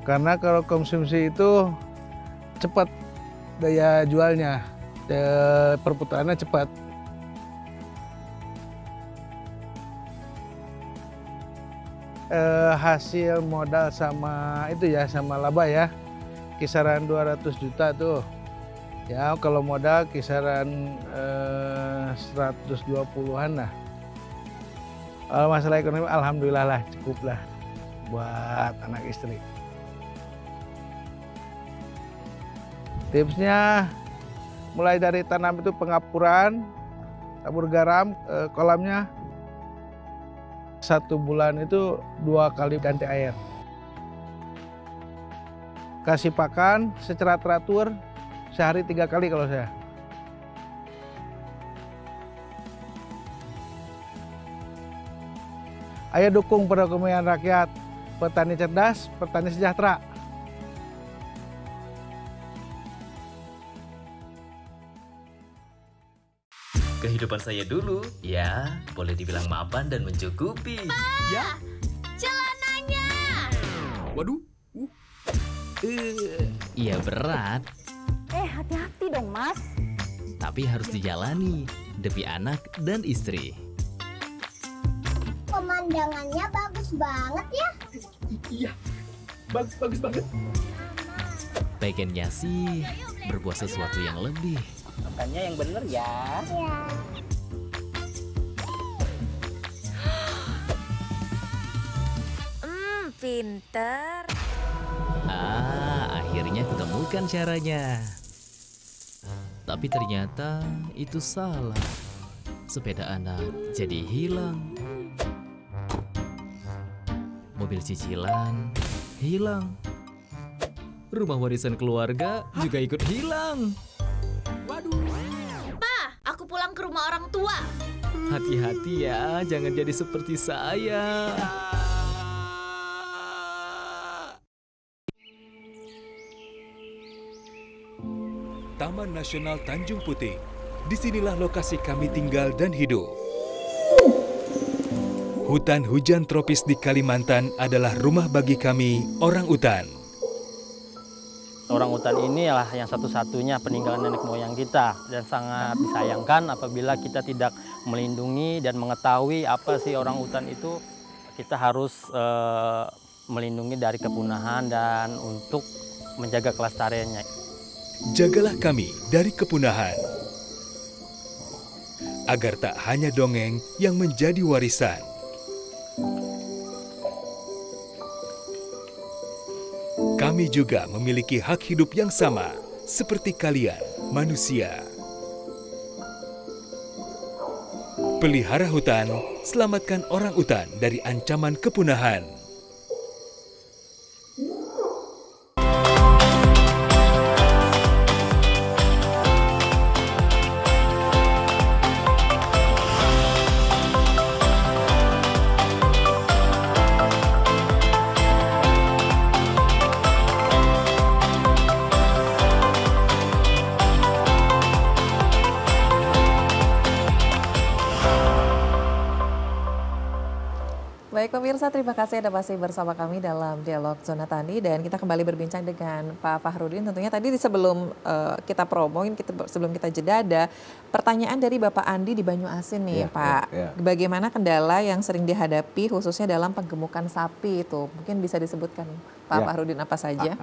Karena kalau konsumsi itu cepat daya jualnya, perputarannya cepat. Hasil modal sama itu ya, sama laba ya, kisaran 200 juta tuh. Ya kalau modal kisaran 120-an lah. Kalau masalah ekonomi alhamdulillah lah, cukup lah buat anak istri. Tipsnya mulai dari tanam itu pengapuran, tabur garam, kolamnya 1 bulan itu 2 kali ganti air. Kasih pakan secara teratur sehari 3 kali kalau saya. Ayo dukung perekonomian rakyat, petani cerdas, petani sejahtera. Kehidupan saya dulu, ya boleh dibilang mapan dan mencukupi. Pa, ya, celananya. Waduh. Iya berat. Hati-hati dong Mas. Tapi harus dijalani demi anak dan istri. Pemandangannya bagus banget ya. Iya, bagus banget. Pengennya sih berbuat sesuatu yang lebih. Makannya yang bener ya. Iya. Pinter. Akhirnya kutemukan caranya. Tapi ternyata itu salah. Sepeda anak jadi hilang. Mobil cicilan hilang. Rumah warisan keluarga juga ikut hilang. Waduh. Pa, aku pulang ke rumah orang tua. Hati-hati ya, jangan jadi seperti saya. Taman Nasional Tanjung Puting. Disinilah lokasi kami tinggal dan hidup. Hutan hujan tropis di Kalimantan adalah rumah bagi kami, orang utan. Orang utan ini adalah yang satu-satunya peninggalan nenek moyang kita dan sangat disayangkan apabila kita tidak melindungi dan mengetahui apa sih orang utan itu. Kita harus melindungi dari kepunahan dan untuk menjaga kelestariannya. Jagalah kami dari kepunahan, agar tak hanya dongeng yang menjadi warisan. Kami juga memiliki hak hidup yang sama, seperti kalian, manusia. Pelihara hutan, selamatkan orang utan dari ancaman kepunahan. pemirsa, terima kasih Anda masih bersama kami dalam Dialog Zona Tani dan kita kembali berbincang dengan Pak Fahrudin. Tentunya tadi sebelum kita promoin, sebelum kita jeda ada pertanyaan dari Bapak Andi di Banyuasin nih Pak. Bagaimana kendala yang sering dihadapi khususnya dalam penggemukan sapi itu? Mungkin bisa disebutkan Pak Fahrudin apa saja?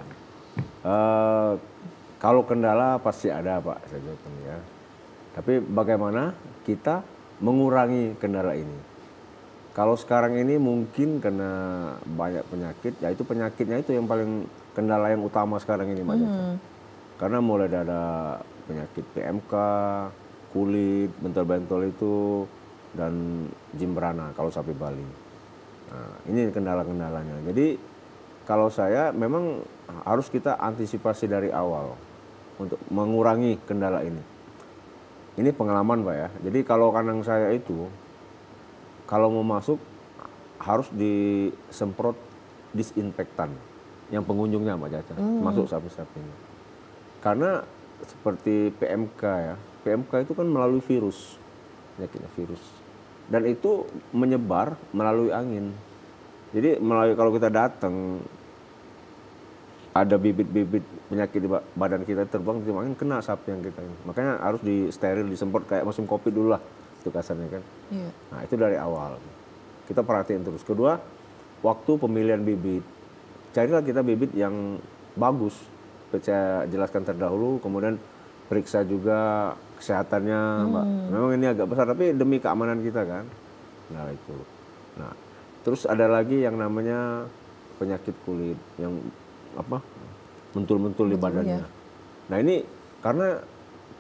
Kalau kendala pasti ada Pak, ya. Tapi bagaimana kita mengurangi kendala ini? Kalau sekarang ini mungkin karena banyak penyakit, ya itu penyakitnya itu yang paling kendala yang utama sekarang ini Mbak Caca. Karena mulai ada penyakit PMK, kulit, bentol-bentol itu, dan jimbrana kalau sapi Bali. Nah, ini kendala-kendalanya. Jadi kalau saya memang harus kita antisipasi dari awal untuk mengurangi kendala ini. Ini pengalaman Pak ya. Jadi kalau kandang saya itu, kalau mau masuk harus disemprot disinfektan yang pengunjungnya Mbak Caca, masuk sapi-sapinya. Karena seperti PMK ya, PMK itu kan melalui virus, penyakitnya virus. Dan itu menyebar melalui angin. Jadi kalau kita datang, ada bibit-bibit penyakit di badan kita terbang, angin kena sapi yang kita ini. Makanya harus disteril, disemprot kayak musim Covid dulu lah. Itu kasarnya kan. Nah itu dari awal kita perhatiin terus. Kedua, waktu pemilihan bibit, carilah kita bibit yang bagus. Saya jelaskan terdahulu, kemudian periksa juga kesehatannya Mbak. Memang ini agak besar tapi demi keamanan kita kan. Nah itu. Nah terus ada lagi yang namanya penyakit kulit yang mentul-mentul di badannya. Nah ini karena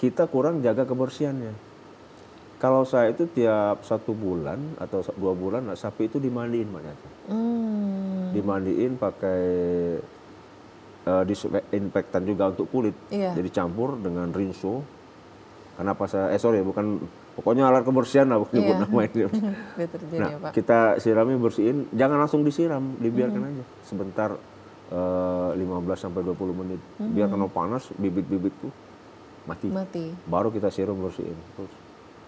kita kurang jaga kebersihannya. Kalau saya itu tiap 1 bulan atau 2 bulan sapi itu dimandiin Mbak Caca. Dimandiin pakai disinfektan juga untuk kulit. Jadi campur dengan rinso. Kenapa pokoknya alat kebersihan lah nyebut namanya. Nah, kita sirami, bersihin, jangan langsung disiram, dibiarkan aja sebentar 15 sampai 20 menit. Biar kena panas bibit-bibit tuh mati. Baru kita siram, bersihin terus.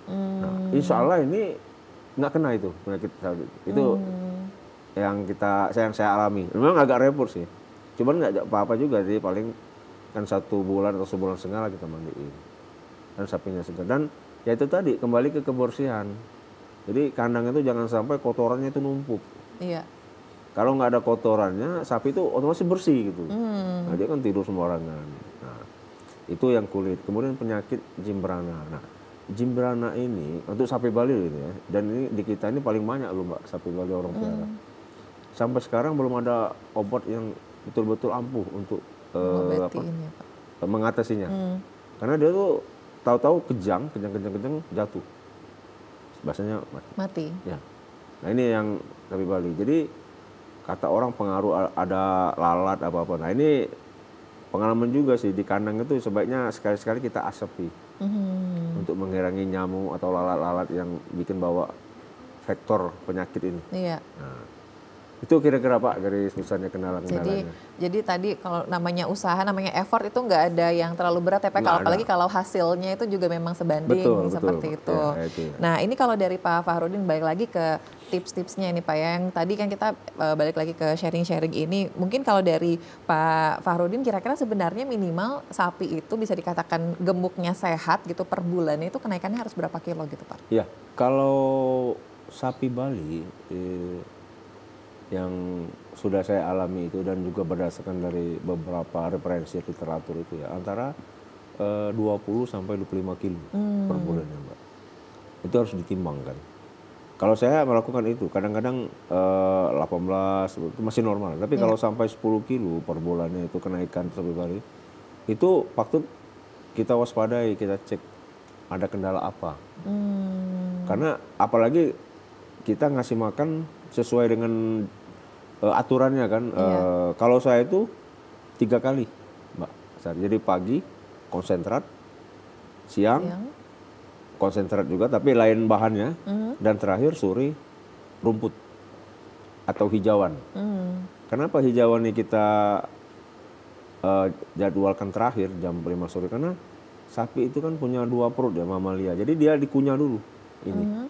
Nah, insya Allah ini nggak kena itu penyakit sapi. Itu yang saya alami. Memang agak repot sih. Cuman nggak apa-apa juga sih. Paling kan 1 bulan atau sebulan setengah lah kita mandiin. Dan sapinya segar. Dan ya itu tadi kembali ke kebersihan. Jadi kandang itu jangan sampai kotorannya itu numpuk. Kalau nggak ada kotorannya, sapi itu otomatis bersih gitu. Nah, dia kan tidur sembarangan. Nah, itu yang kulit. Kemudian penyakit jimbrana. Nah, jimbrana ini untuk sapi Bali gitu ya, dan ini di kita ini paling banyak loh Mbak sapi Bali orang pelihara. Sampai sekarang belum ada obat yang betul-betul ampuh untuk mengatasinya. Karena dia tuh tahu-tahu kejang jatuh, biasanya mati. Ya. Nah ini yang sapi Bali. Jadi kata orang pengaruh ada lalat apa-apa. Nah ini pengalaman juga sih di kandang itu sebaiknya sekali-sekali kita asapi. Untuk mengurangi nyamuk atau lalat-lalat yang bikin bawa vektor penyakit ini. Nah, itu kira-kira Pak dari misalnya kendala-kendalanya. Jadi tadi kalau namanya usaha, namanya effort itu nggak ada yang terlalu berat ya Pak. Apalagi kalau hasilnya itu juga memang sebanding seperti itu. Nah ini kalau dari Pak Fahrudin balik lagi ke tips-tipsnya ini Pak ya. Yang tadi kan kita balik lagi ke sharing-sharing ini. Mungkin kalau dari Pak Fahrudin kira-kira sebenarnya minimal sapi itu bisa dikatakan gemuknya sehat gitu per bulan itu kenaikannya harus berapa kilo gitu Pak? Ya kalau sapi Bali yang sudah saya alami itu dan juga berdasarkan dari beberapa referensi literatur itu ya antara 20 sampai 25 kilo per bulan ya Mbak. Itu harus ditimbangkan. Kalau saya melakukan itu kadang-kadang 18 itu masih normal. Tapi kalau sampai 10 kilo per bulannya itu kenaikan sapi Bali itu patut kita waspadai, kita cek ada kendala apa. Karena apalagi kita ngasih makan sesuai dengan aturannya kan. Kalau saya itu 3 kali Mbak. Jadi pagi konsentrat, siang konsentrat juga tapi lain bahannya, dan terakhir sore rumput atau hijauan. Kenapa hijauan ini kita jadwalkan terakhir jam 5 sore? Karena sapi itu kan punya 2 perut ya, mamalia. Jadi dia dikunyah dulu ini.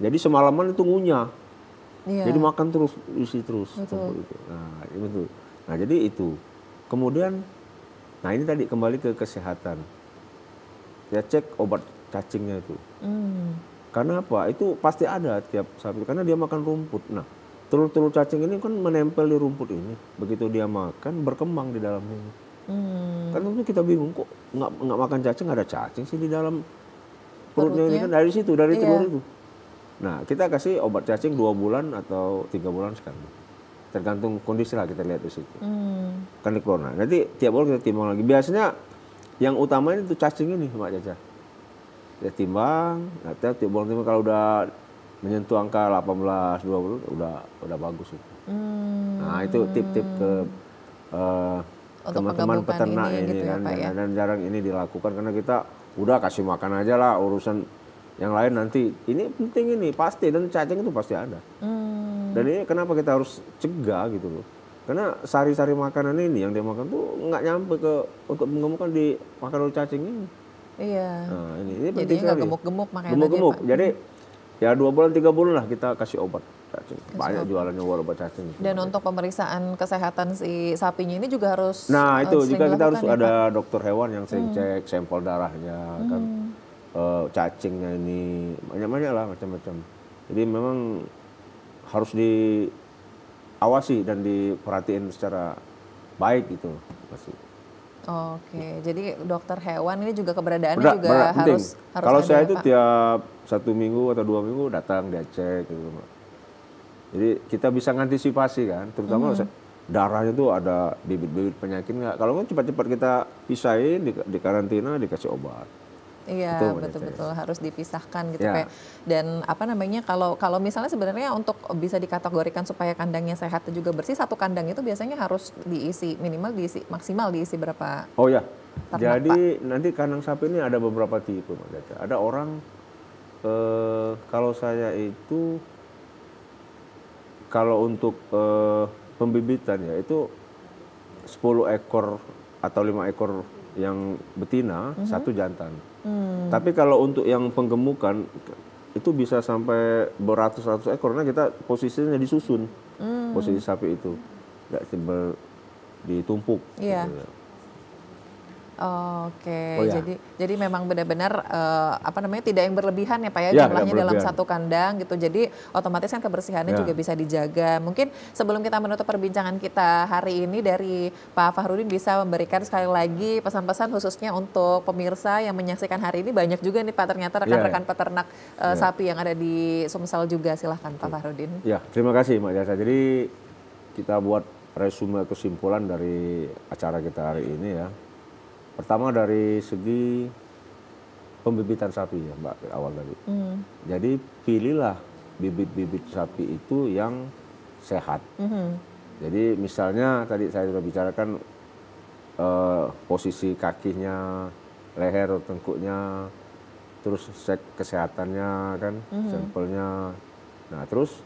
Jadi semalaman itu ngunyah. Jadi makan terus, isi terus. Itu. Nah, itu. Nah, jadi itu. Kemudian, nah ini tadi kembali ke kesehatan. Ya cek obat cacingnya itu. Karena apa? Itu pasti ada tiap sapi, karena dia makan rumput. Nah, telur-telur cacing ini kan menempel di rumput ini. Begitu dia makan, berkembang di dalamnya. Kan tentu kita bingung, kok nggak makan cacing, ada cacing sih di dalam perutnya ini kan, dari situ, dari telur itu. Nah, kita kasih obat cacing 2 bulan atau 3 bulan sekali. Tergantung kondisi lah, kita lihat di situ. Kan di keluar. Nanti tiap bulan kita timbang lagi. Biasanya yang utama itu cacing ini, Mbak Caca. Ya timbang, tiap bulan timbang, kalau udah menyentuh angka 18, 20 udah bagus itu. Nah, itu tip-tip ke teman-teman peternak ini gitu kan, ya, dan jarang ini dilakukan karena kita udah kasih makan aja lah, urusan yang lain nanti. Ini penting, ini pasti, dan cacing itu pasti ada. Dan ini kenapa kita harus cegah gitu loh, karena sari-sari makanan ini yang dia makan tuh nggak nyampe ke untuk menggemukkan di makan oleh cacing ini. Iya. Nah, ini penting jadi nggak sekali. gemuk-gemuk makanya Gemuk-gemuk. tadi, Pak. Jadi ya 2 bulan 3 bulan lah kita kasih obat cacing. Banyak jualannya obat cacing. Dan untuk pemeriksaan kesehatan si sapinya ini juga harus. Nah itu juga kita harus ya, ada Pak? dokter hewan yang sering cek sampel darahnya kan, cacingnya ini banyak-banyak lah macam-macam. Jadi memang harus diawasi dan diperhatiin secara baik gitu pasti. Oke, jadi dokter hewan ini juga keberadaannya juga harus Kalau ada, saya itu Pak? tiap 1 minggu atau 2 minggu datang dia cek gitu, Mbak. Jadi kita bisa ngantisipasi kan, terutama darahnya tuh ada bibit-bibit penyakit nggak. Kalau nggak cepat-cepat kita pisahin, di karantina, dikasih obat. Iya, betul-betul harus dipisahkan gitu kayak. Dan apa namanya, kalau misalnya sebenarnya untuk bisa dikategorikan supaya kandangnya sehat dan juga bersih, satu kandang itu biasanya harus diisi maksimal diisi berapa? Oh ya. Ternak, Jadi nanti kandang sapi ini ada beberapa tipe, Mbak Caca. Ada orang kalau saya itu kalau untuk pembibitan ya itu 10 ekor atau 5 ekor yang betina, 1 jantan. Tapi kalau untuk yang penggemukan itu bisa sampai beratus-ratus ekor, karena kita posisinya disusun, posisi sapi itu nggak ditumpuk. Iya. Gitu ya. Oke, jadi memang benar-benar tidak yang berlebihan ya Pak ya, jumlahnya dalam satu kandang gitu. Jadi otomatis kan kebersihannya juga bisa dijaga. Mungkin sebelum kita menutup perbincangan kita hari ini, dari Pak Fahrudin bisa memberikan sekali lagi pesan-pesan khususnya untuk pemirsa yang menyaksikan hari ini. Banyak juga nih Pak ternyata rekan-rekan peternak sapi yang ada di Sumsel juga. Silahkan Pak Fahrudin. Ya, terima kasih Mbak Caca. Jadi kita buat resume kesimpulan dari acara kita hari ini ya. Pertama dari segi pembibitan sapi ya Mbak, awal tadi. Jadi pilihlah bibit-bibit sapi itu yang sehat. Jadi misalnya tadi saya sudah bicarakan posisi kakinya, leher, tengkuknya, terus cek kesehatannya kan, sampelnya. Nah terus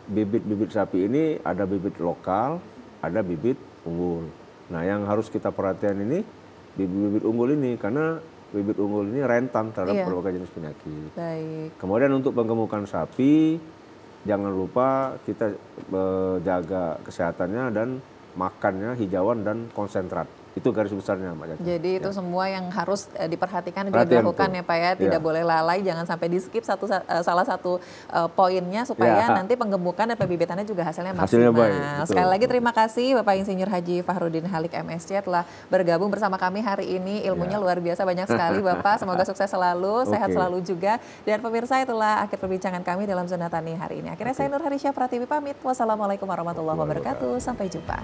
bibit-bibit sapi ini ada bibit lokal, ada bibit unggul. Nah yang harus kita perhatian ini bibit unggul ini, karena bibit unggul ini rentan terhadap berbagai jenis penyakit. Baik. Kemudian untuk penggemukan sapi, jangan lupa kita jaga kesehatannya dan makannya hijauan dan konsentrat. Itu garis besarnya Mbak Caca. Jadi itu semua yang harus diperhatikan dan dilakukan ya Pak ya. Tidak boleh lalai, jangan sampai di skip salah satu poinnya supaya nanti penggemukan dan pembibitannya juga hasilnya maksimal. Baik, sekali lagi terima kasih Bapak Insinyur Haji Fahrudin Halik MSC telah bergabung bersama kami hari ini. Ilmunya luar biasa banyak sekali Bapak. Semoga sukses selalu, sehat selalu juga. Dan pemirsa, itulah akhir perbincangan kami dalam Zona Tani hari ini. Akhirnya saya Nur Harisya Pratiwi pamit. Wassalamualaikum warahmatullahi wabarakatuh. Sampai jumpa.